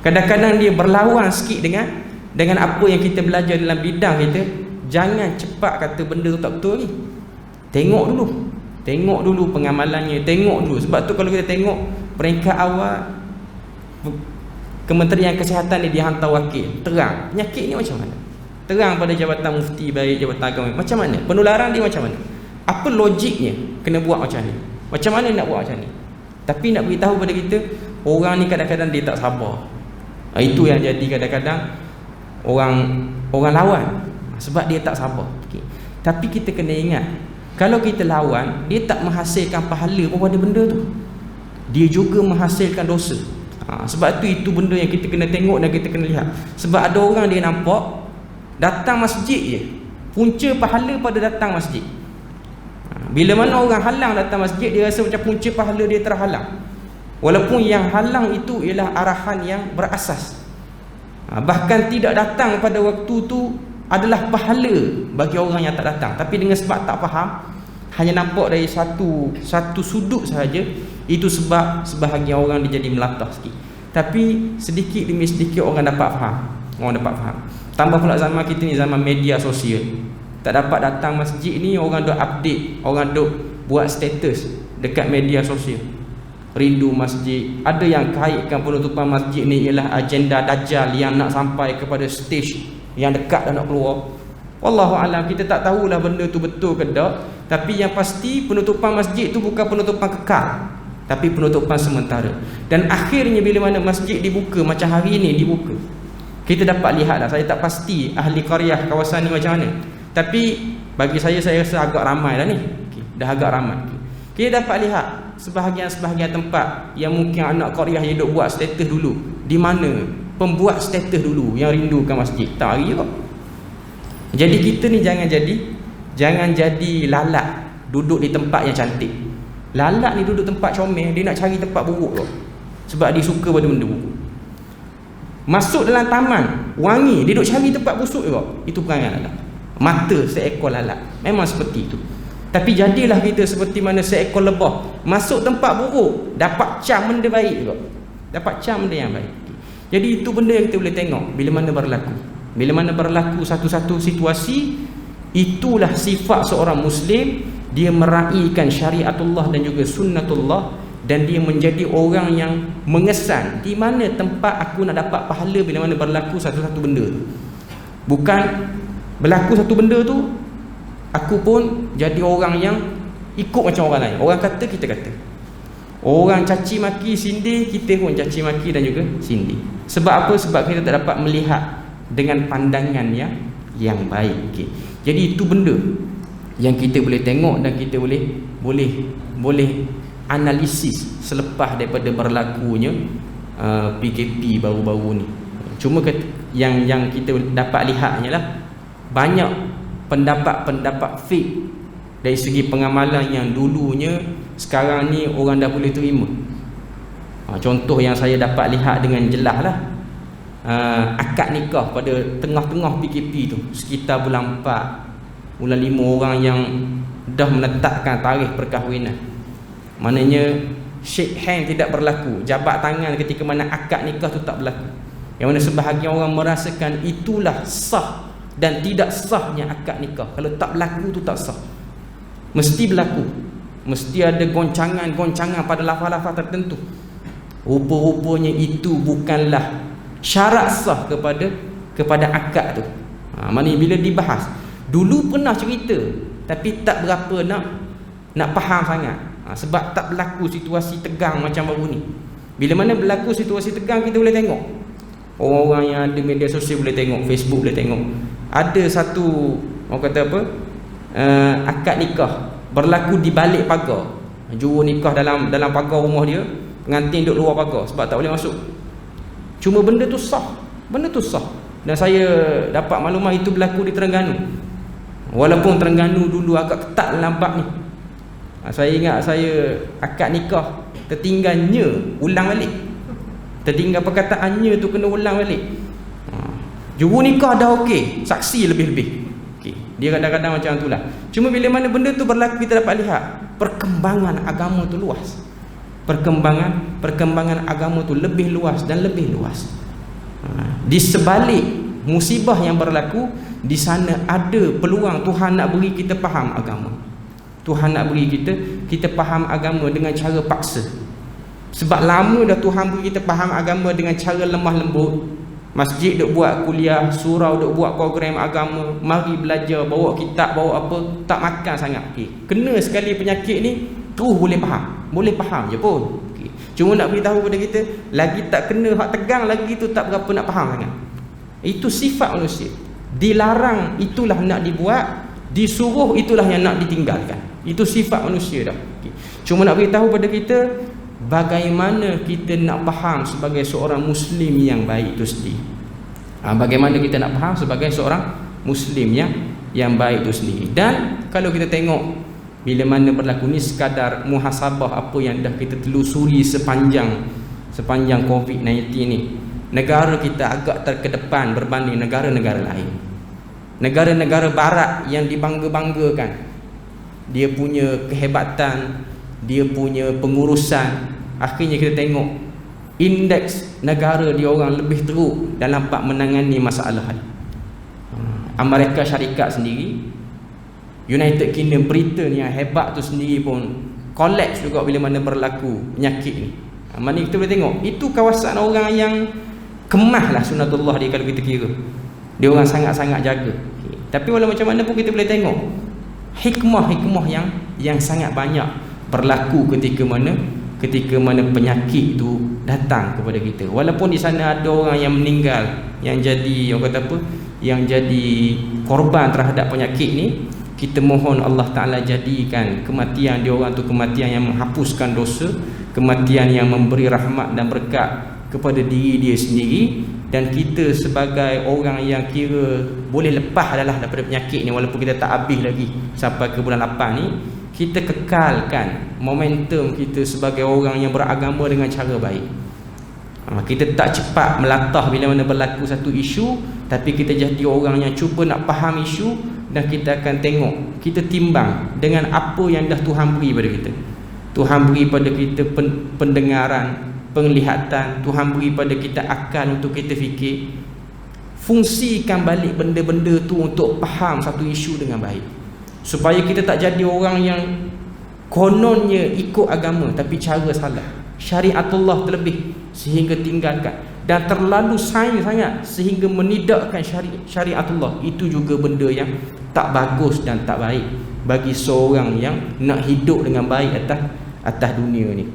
kadang-kadang dia berlawan sikit dengan apa yang kita belajar dalam bidang kita. Jangan cepat kata benda tu tak betul ni. Tengok dulu pengamalannya, tengok dulu. Sebab tu kalau kita tengok peringkat awal, Kementerian Kesihatan ni dia hantar wakil, terang penyakit ni macam mana, terang pada Jabatan Mufti baik, Jabatan Agama macam mana, penularan dia macam mana, apa logiknya kena buat macam ni, macam mana nak buat macam ni. Tapi nak beritahu pada kita, orang ni kadang-kadang dia tak sabar. Itu yang jadi kadang-kadang orang lawan, sebab dia tak sabar. Tapi kita kena ingat, kalau kita lawan, dia tak menghasilkan pahala pun pada benda tu, dia juga menghasilkan dosa. Sebab tu itu benda yang kita kena tengok dan kita kena lihat. Sebab ada orang dia nampak datang masjid je, punca pahala pada datang masjid. Bila mana orang halang datang masjid, dia rasa macam punca pahala dia terhalang, walaupun yang halang itu ialah arahan yang berasas. Bahkan tidak datang pada waktu tu adalah pahala bagi orang yang tak datang. Tapi dengan sebab tak faham, hanya nampak dari satu sudut sahaja, itu sebab sebahagian orang dia jadi melatah sikit. Tapi sedikit demi sedikit orang dapat faham. Tambah pula zaman kita ni zaman media sosial, tak dapat datang masjid ni, orang duk update, orang duk buat status dekat media sosial, rindu masjid. Ada yang kaitkan penutupan masjid ni ialah agenda Dajjal yang nak sampai kepada stage yang dekat dah nak keluar. Wallahualam, kita tak tahulah benda tu betul ke tak. Tapi yang pasti penutupan masjid tu bukan penutupan kekal, tapi penutupan sementara. Dan akhirnya bila mana masjid dibuka, macam hari ni dibuka, kita dapat lihatlah. Saya tak pasti ahli qaryah kawasan ni macam mana, tapi bagi saya rasa agak ramai dah ni. Dah agak ramai. Kita dapat lihat sebahagian tempat yang mungkin anak qaryah yang duk buat status dulu. Di mana pembuat status dulu yang rindukan masjid, tak hari juga. Jadi kita ni jangan jadi lalat duduk di tempat yang cantik. Lalat ni duduk tempat comel, dia nak cari tempat buruk tu, sebab dia suka pada benda buruk. Masuk dalam taman wangi, dia duduk cari tempat busuk juga. Itu perangai lalat. Mata seekor lalat memang seperti itu. Tapi jadilah kita seperti mana seekor lebah, masuk tempat buruk dapat cam benda baik juga, dapat cam benda yang baik. Jadi itu benda yang kita boleh tengok bila mana berlaku satu-satu situasi. Itulah sifat seorang Muslim, dia meraihkan syariatullah dan juga sunnatullah, dan dia menjadi orang yang mengesan di mana tempat aku nak dapat pahala bila mana berlaku satu-satu benda tu. Bukan berlaku satu benda tu aku pun jadi orang yang ikut macam orang lain. Orang kata, kita kata. Orang caci maki, sindir, kita pun caci maki dan juga sindir. Sebab apa? Sebab kita tak dapat melihat dengan pandangan yang baik. Jadi itu benda yang kita boleh tengok dan kita boleh analisis selepas daripada berlakunya PKP baru-baru ni. Cuma yang kita dapat lihatnya lah, banyak pendapat-pendapat fake dari segi pengamalan yang dulunya, sekarang ni orang dah boleh terima. Contoh yang saya dapat lihat dengan jelas lah, akad nikah pada tengah-tengah PKP tu, sekitar bulan 4, bulan 5, orang yang dah menetapkan tarikh perkahwinan. Maknanya shake hand tidak berlaku, jabat tangan ketika mana akad nikah tu tak berlaku. Yang mana sebahagian orang merasakan itulah sah dan tidak sahnya akad nikah. Kalau tak berlaku tu tak sah. Mesti berlaku, mesti ada goncangan-goncangan pada lafaz-lafaz tertentu. Rupa-rupanya itu bukanlah syarat sah kepada akad tu. Maknanya bila dibahas, dulu pernah cerita tapi tak berapa nak faham sangat. Sebab tak berlaku situasi tegang macam baru ni. Bila mana berlaku situasi tegang, kita boleh tengok, orang-orang yang ada media sosial boleh tengok, Facebook boleh tengok, ada satu, orang kata apa, akad nikah berlaku di balik pagar. Juru nikah dalam pagar rumah dia, pengantin duduk luar pagar sebab tak boleh masuk. Cuma benda tu sah. Dan saya dapat maklumat itu berlaku di Terengganu. Walaupun Terengganu dulu agak ketat dalam bab ni. Saya ingat saya akad nikah tertinggalnya ulang balik. Tertinggal perkataannya tu kena ulang balik. Juru nikah dah okey, saksi lebih-lebih. Dia kadang-kadang macam itulah. Cuma bila mana benda tu berlaku, kita dapat lihat perkembangan agama tu luas. Perkembangan agama tu lebih luas dan lebih luas. Di sebalik musibah yang berlaku, di sana ada peluang Tuhan nak beri kita faham agama. Tuhan nak beri kita faham agama dengan cara paksa. Sebab lama dah Tuhan beri kita faham agama dengan cara lemah lembut. Masjid duk buat kuliah, surau duk buat program agama, mari belajar, bawa kitab, bawa apa, tak makan sangat. Kena sekali penyakit ni, terus boleh faham je pun. Cuma nak beritahu pada kita, lagi tak kena hak tegang lagi tu tak berapa nak faham sangat. Itu sifat manusia. Dilarang itulah nak dibuat, disuruh itulah yang nak ditinggalkan. Itu sifat manusia dah. Cuma nak beritahu pada kita, bagaimana kita nak faham sebagai seorang Muslim yang baik itu sendiri. Bagaimana kita nak faham sebagai seorang Muslim yang baik itu sendiri. Dan kalau kita tengok bila mana berlaku ni, sekadar muhasabah apa yang dah kita telusuri sepanjang COVID-19 ni, negara kita agak terkedepan berbanding negara-negara lain. Negara-negara barat yang dibangga-banggakan, dia punya kehebatan, dia punya pengurusan, akhirnya kita tengok indeks negara dia orang lebih teruk dalam bab menangani masalah. Amerika Syarikat sendiri, United Kingdom, Britain yang hebat tu sendiri pun collapse juga bila mana berlaku penyakit ni. Mana kita boleh tengok itu kawasan orang yang kemah lah sunatullah dia, kalau kita kira dia orang sangat-sangat jaga. Tapi walau macam mana pun kita boleh tengok hikmah-hikmah yang sangat banyak berlaku ketika mana penyakit tu datang kepada kita. Walaupun di sana ada orang yang meninggal, yang jadi orang kata apa, yang jadi korban terhadap penyakit ni, kita mohon Allah Ta'ala jadikan kematian dia orang tu kematian yang menghapuskan dosa, kematian yang memberi rahmat dan berkat kepada diri dia sendiri. Dan kita sebagai orang yang kira boleh lepas daripada penyakit ni, walaupun kita tak habis lagi sampai ke bulan 8 ni, kita kekalkan momentum kita sebagai orang yang beragama dengan cara baik. Kita tak cepat melatah bila mana berlaku satu isu, tapi kita jadi orang yang cuba nak faham isu, dan kita akan tengok, kita timbang dengan apa yang dah Tuhan beri pada kita. Tuhan beri pada kita pendengaran, penglihatan, Tuhan beri pada kita akal untuk kita fikir. Fungsikan balik benda-benda tu untuk faham satu isu dengan baik, supaya kita tak jadi orang yang kononnya ikut agama tapi cara salah, syariatullah terlebih sehingga tinggalkan, dan terlalu sains sangat sehingga menidakkan syariatullah. Itu juga benda yang tak bagus dan tak baik bagi seorang yang nak hidup dengan baik atas dunia ni.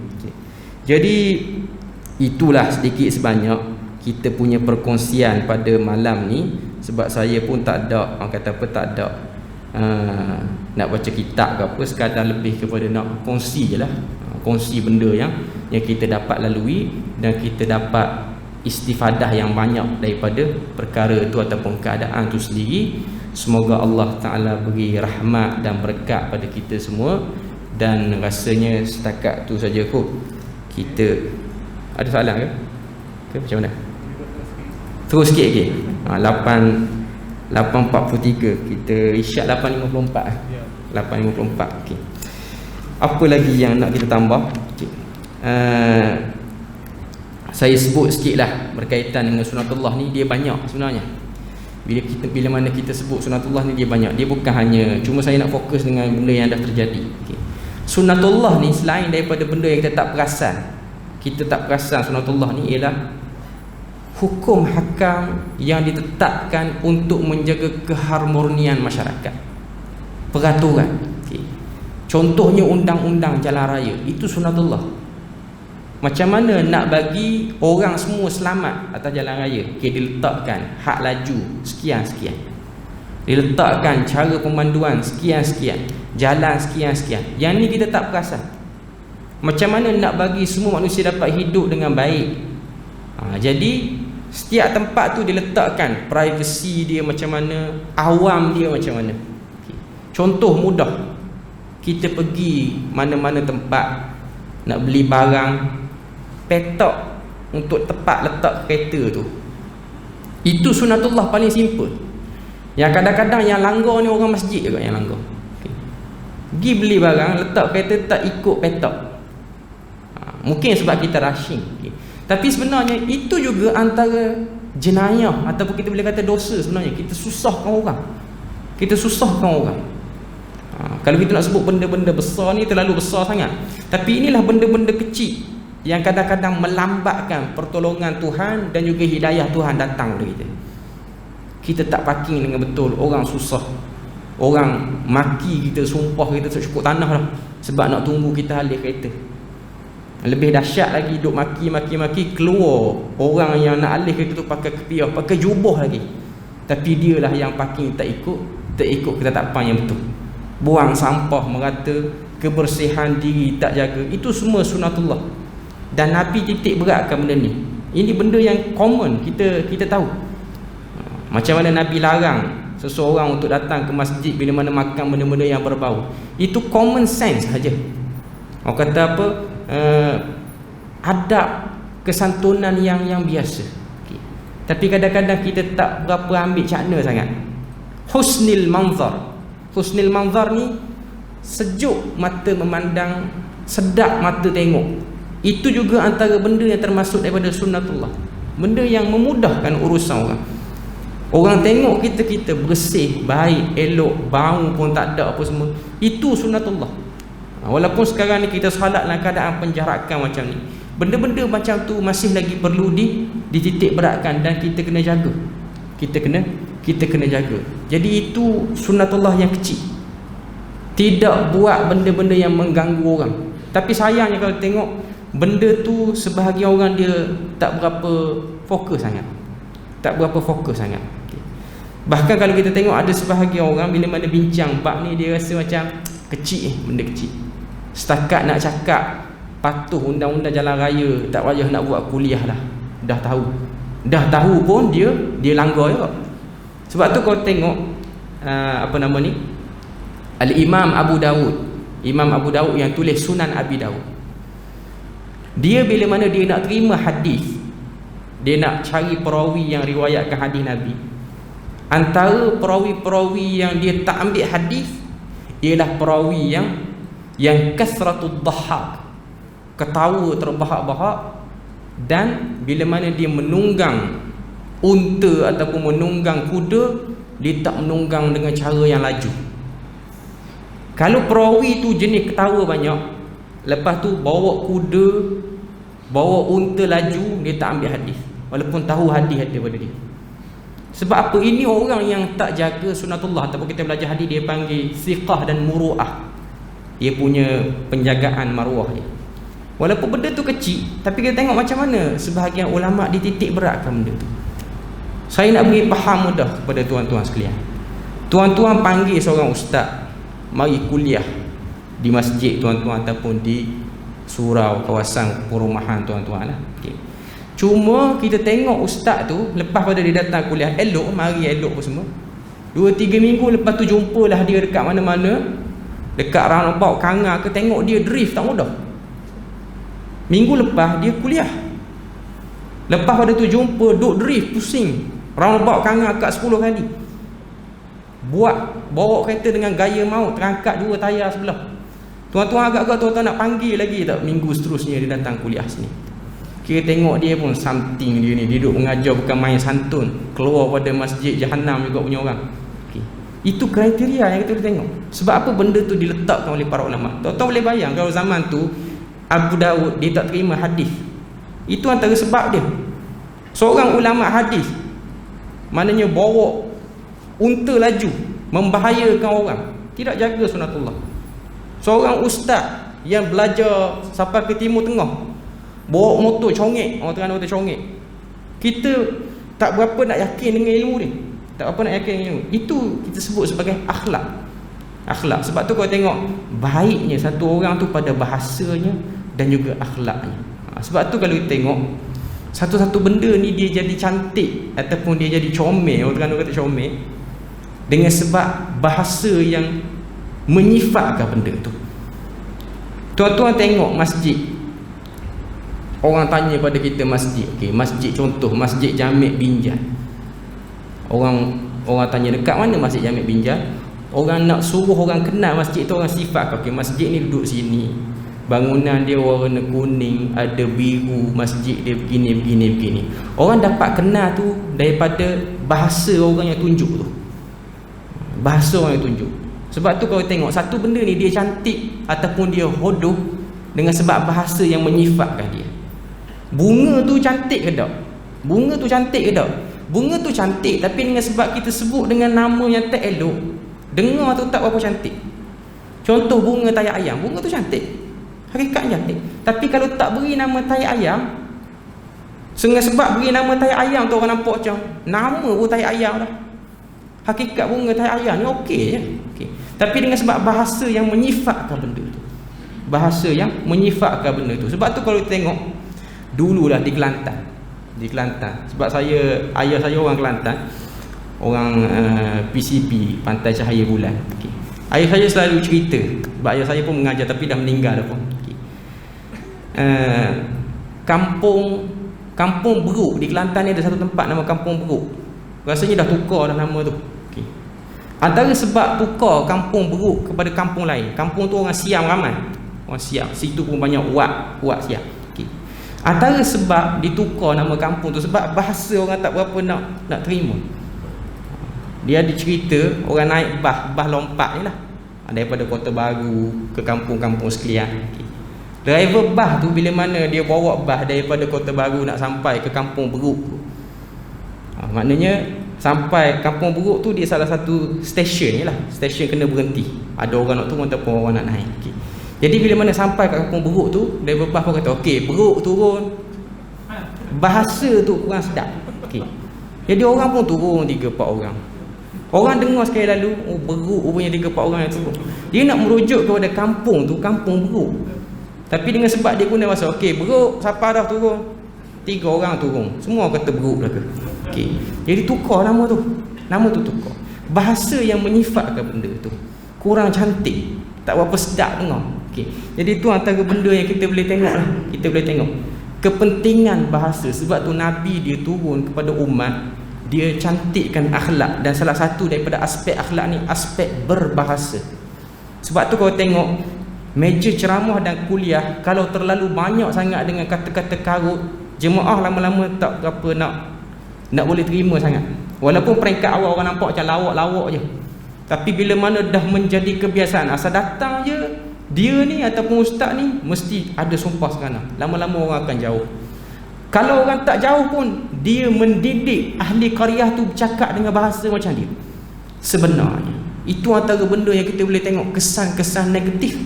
Jadi itulah sedikit sebanyak kita punya perkongsian pada malam ni. Sebab saya pun tak ada, orang kata apa, tak ada nak baca kitab ke apa, sekadar lebih kepada nak kongsi je lah, kongsi benda yang kita dapat lalui dan kita dapat istifadah yang banyak daripada perkara itu ataupun keadaan itu sendiri. Semoga Allah Ta'ala beri rahmat dan berkat pada kita semua. Dan rasanya setakat tu saja kot. Kita ada soalan ke? Macam mana? Terus sikit lagi. 8.43. Kita isyak 8.54. 8.54. Okay. Apa lagi yang nak kita tambah? Okay. Saya sebut sikit lah berkaitan dengan sunatullah ni. Dia banyak sebenarnya. Bila mana kita sebut sunatullah ni, dia banyak. Dia bukan hanya, cuma saya nak fokus dengan benda yang dah terjadi. Okay. Sunatullah ni selain daripada benda yang kita tak perasan, sunatullah ni ialah hukum hakam yang ditetapkan untuk menjaga keharmonian masyarakat, peraturan. Okay. Contohnya undang-undang jalan raya, itu sunatullah. Macam mana nak bagi orang semua selamat atas jalan raya? Okay, diletakkan had laju sekian-sekian, diletakkan cara pemanduan sekian-sekian, jalan sekian-sekian. Yang ni kita tak perasan. Macam mana nak bagi semua manusia dapat hidup dengan baik? Jadi setiap tempat tu diletakkan privasi dia macam mana, awam dia macam mana. Okay. Contoh mudah, kita pergi mana-mana tempat nak beli barang, petak untuk tempat letak kereta tu, itu sunatullah paling simple. Yang kadang-kadang yang langgar ni orang masjid juga yang langgar. Okay. Pergi beli barang, letak kereta tak ikut petak. Mungkin sebab kita rushing. Okay. Tapi sebenarnya itu juga antara jenayah ataupun kita boleh kata dosa sebenarnya. Kita susahkan orang. Kalau kita nak sebut benda-benda besar ni terlalu besar sangat. Tapi inilah benda-benda kecil yang kadang-kadang melambatkan pertolongan Tuhan dan juga hidayah Tuhan datang kepada kita. Kita tak parking dengan betul, orang susah, orang maki kita, sumpah kita cukup tanah lah sebab nak tunggu kita alih kereta. Lebih dahsyat lagi, duk maki, keluar orang yang nak alih kereta tu pakai kepiah, pakai jubah lagi, tapi dia lah yang parking tak ikut ketetapan yang betul. Buang sampah merata, kebersihan diri tak jaga. Itu semua sunatullah. Dan Nabi titik beratkan benda ni. Ini benda yang common, kita tahu. Macam mana Nabi larang seseorang untuk datang ke masjid bila mana makan benda-benda yang berbau. Itu common sense saja. Orang kata apa? Adab kesantunan yang biasa. Okay. Tapi kadang-kadang kita tak berapa ambil cakna sangat. Husnil manzar ni sejuk mata memandang, sedap mata tengok. Itu juga antara benda yang termasuk daripada sunnatullah. Benda yang memudahkan urusan orang. Orang tengok kita bersih, baik, elok, bau pun tak ada apa semua. Itu sunnatullah. Walaupun sekarang ni kita salat dalam keadaan penjarakan macam ni, benda-benda macam tu masih lagi perlu dititik beratkan dan kita kena jaga. Kita kena jaga. Jadi itu sunnatullah yang kecil. Tidak buat benda-benda yang mengganggu orang. Tapi sayangnya kalau tengok benda tu, sebahagian orang dia tak berapa fokus sangat. Okay. Bahkan kalau kita tengok ada sebahagian orang bila mana bincang bab ni, dia rasa macam kecil, benda kecil. Setakat nak cakap patuh undang-undang jalan raya, tak payah nak buat kuliah lah. Dah tahu pun dia langgar juga. Sebab tu kau tengok Al-Imam Abu Dawud yang tulis Sunan Abi Dawud. Dia bila mana dia nak terima hadis, dia nak cari perawi yang riwayatkan hadis Nabi. Antara perawi-perawi yang dia tak ambil hadis ialah perawi yang kasratud dhahak, ketawa terbahak-bahak. Dan bila mana dia menunggang unta ataupun menunggang kuda, dia tak menunggang dengan cara yang laju. Kalau perawi tu jenis ketawa banyak, lepas tu bawa kuda, bawa unta laju, dia tak ambil hadis, walaupun tahu hadis ada pada dia. Sebab apa? Ini orang yang tak jaga sunatullah. Ataupun kita belajar hadis, dia panggil siqah dan muru'ah. Dia punya penjagaan maruah dia. Walaupun benda tu kecil, tapi kita tengok macam mana sebahagian ulama' dititik beratkan benda tu. Saya nak beri faham mudah kepada tuan-tuan sekalian. Tuan-tuan panggil seorang ustaz, mari kuliah di masjid tuan-tuan ataupun di surau kawasan perumahan tuan-tuan lah. Okay. Cuma kita tengok ustaz tu lepas pada dia datang kuliah elok, mari elok pun semua, 2-3 minggu lepas tu jumpalah dia dekat mana-mana, dekat roundabout Kangar ke, tengok dia drift tak mudah. Minggu lepas dia kuliah, lepas pada tu jumpa duk drift pusing roundabout Kangar kat 10 kali, bawa kereta dengan gaya maut, terangkat 2 tayar sebelah. Tuan-tuan agak-agak tuan-tuan nak panggil lagi tak minggu seterusnya dia datang kuliah sini. Kira tengok dia pun something dia ni, dia duduk mengajar bukan main santun, keluar pada masjid Jahannam juga punya orang. Okay. Itu kriteria yang kita boleh tengok. Sebab apa benda tu diletakkan oleh para ulama. Tuan-tuan boleh bayang kalau zaman tu Abu Daud dia tak terima hadis. Itu antara sebab dia. Seorang ulama hadis, maknanya bawa unta laju, membahayakan orang, tidak jaga sunatullah. Seorang ustaz yang belajar sampai ke Timur Tengah, bawa motor congek, orang Terengganu kata congek. Kita tak berapa nak yakin dengan ilmu ni, tak berapa nak yakin dengan ilmu. Itu kita sebut sebagai akhlak. Akhlak. Sebab tu kau tengok baiknya satu orang tu pada bahasanya dan juga akhlaknya. Sebab tu kalau kita tengok satu-satu benda ni dia jadi cantik ataupun dia jadi comel, orang Terengganu kata comel, dengan sebab bahasa yang menyifatkan benda tu. Tuan-tuan tengok masjid, orang tanya pada kita masjid, okey, masjid contoh Masjid Jamek Binjai. Orang tanya dekat mana Masjid Jamek Binjai, orang nak suruh orang kenal masjid tu, orang sifat, okey, masjid ni duduk sini, bangunan dia warna kuning, ada biru, masjid dia begini. Orang dapat kenal tu daripada bahasa orang yang tunjuk tu. Bahasa orang yang tunjuk. Sebab tu kalau tengok satu benda ni dia cantik ataupun dia hodoh dengan sebab bahasa yang menyifatkan dia. Bunga tu cantik ke tak? Bunga tu cantik ke tak? Bunga tu cantik, tapi dengan sebab kita sebut dengan nama yang tak elok, dengar tu tak berapa cantik. Contoh bunga tai ayam, bunga tu cantik, hakikatnya cantik. Tapi kalau tak beri nama tai ayam, dengan sebab beri nama tai ayam tu orang nampak macam nama pun tai ayam dah. Hakikat bunga tai ayam ni okey je, okey. Tapi dengan sebab bahasa yang menyifatkan benda tu, bahasa yang menyifatkan benda tu. Sebab tu kalau tengok dululah di Kelantan, sebab ayah saya orang Kelantan, orang PCP, Pantai Cahaya Bulan. Okay. Ayah saya selalu cerita, sebab ayah saya pun mengajar tapi dah meninggal dah pun. Okay. Kampung Beruk di Kelantan ni ada satu tempat nama Kampung Beruk. Rasanya dah tukar dah nama tu. Okay. Antara sebab tukar Kampung Beruk kepada kampung lain, kampung tu orang Siam ramai, orang Siam, situ pun banyak uat Siam. Antara sebab ditukar nama kampung tu sebab bahasa orang tak berapa nak terima. Dia ada cerita orang naik bah lompat ni lah, daripada Kota Baru ke kampung-kampung sekalian. Driver bah tu bila mana dia bawa bah daripada Kota Baru nak sampai ke Kampung Beruk tu, maknanya sampai Kampung Beruk tu dia salah satu stesen ni lah, stesen kena berhenti, ada orang nak turun ataupun orang nak naik. Jadi bila mana sampai kat Kampung Beruk tu, driver bas pun kata, okey, Beruk turun. Bahasa tu kurang sedap. Okey. Jadi orang pun turun 3-4 orang. Orang dengar sekali lalu, oh Beruk rupanya 3-4 orang yang turun. Dia nak merujuk kepada kampung tu, Kampung Beruk. Tapi dengan sebab dia guna bahasa, okey, Beruk, siapa dah turun? 3 orang turun. Semua kata Beruk lah ke. Okey. Jadi tukar nama tu. Nama tu tukar. Bahasa yang menyifatkan benda tu kurang cantik, tak berapa sedap dengar. Okay. Jadi itu antara benda yang kita boleh tengok lah. Kita boleh tengok kepentingan bahasa. Sebab tu Nabi dia turun kepada umat, dia cantikkan akhlak. Dan salah satu daripada aspek akhlak ni, aspek berbahasa. Sebab tu kalau tengok meja ceramah dan kuliah, kalau terlalu banyak sangat dengan kata-kata karut, jemaah lama-lama tak berapa nak boleh terima sangat. Walaupun peringkat awal orang nampak macam lawak-lawak je, tapi bila mana dah menjadi kebiasaan, asal datang je dia ni ataupun ustaz ni mesti ada sumpah sekarang, lama-lama orang akan jauh. Kalau orang tak jauh pun, dia mendidik ahli qaryah tu bercakap dengan bahasa macam dia. Sebenarnya itu antara benda yang kita boleh tengok kesan-kesan negatif,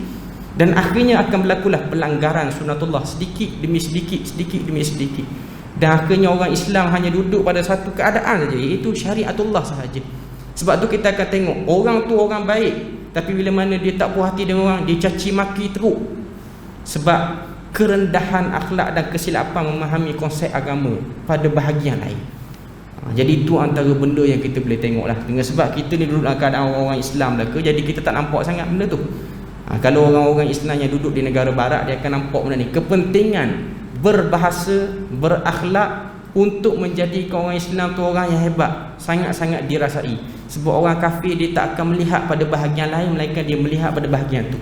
dan akhirnya akan berlakulah pelanggaran sunatullah sedikit demi sedikit, dan akhirnya orang Islam hanya duduk pada satu keadaan saja, iaitu syariatullah sahaja. Sebab tu kita akan tengok orang tu orang baik, tapi bila mana dia tak puas hati dengan orang, dia caci maki teruk. Sebab kerendahan akhlak dan kesilapan memahami konsep agama pada bahagian lain. Jadi itu antara benda yang kita boleh tengok lah. Dengan sebab kita ni duduk dalam keadaan orang-orang Islam lah ke, jadi kita tak nampak sangat benda tu. Kalau orang-orang Islam yang duduk di negara barat, dia akan nampak benda ni. Kepentingan berbahasa, berakhlak untuk menjadikan orang Islam tu orang yang hebat sangat-sangat dirasai. Sebab orang kafir dia tak akan melihat pada bahagian lain, melainkan dia melihat pada bahagian tu.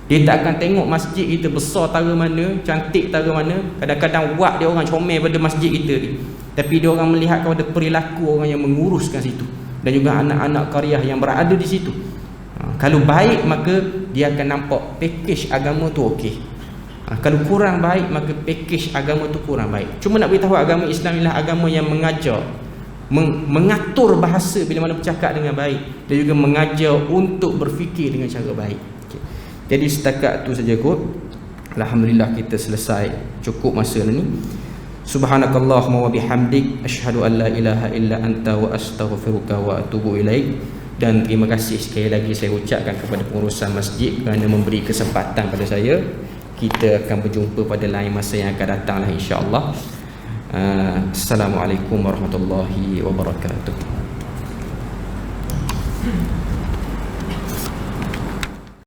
Dia tak akan tengok masjid kita besar tara mana, cantik tara mana. Kadang-kadang buat dia orang comel pada masjid kita ni, tapi dia orang melihat kepada perilaku orang yang menguruskan situ, dan juga anak-anak qaryah yang berada di situ. Kalau baik, maka dia akan nampak pakej agama tu okey. Kalau kurang baik, maka pakej agama tu kurang baik. Cuma nak beritahu, agama Islam ialah agama yang mengajar, mengatur bahasa bila mana bercakap dengan baik, dan juga mengajar untuk berfikir dengan cara baik. Okay. Jadi setakat tu saja kot. Alhamdulillah kita selesai, cukup masa ni. Subhanakallahumma wa bihamdik, asyhadu an la ilaha illa anta wa astaghfiruka wa atubu ilaik. Dan terima kasih sekali lagi saya ucapkan kepada pengurusan masjid kerana memberi kesempatan pada saya. Kita akan berjumpa pada lain masa yang akan datang lah, insya-Allah. Assalamualaikum warahmatullahi wabarakatuh.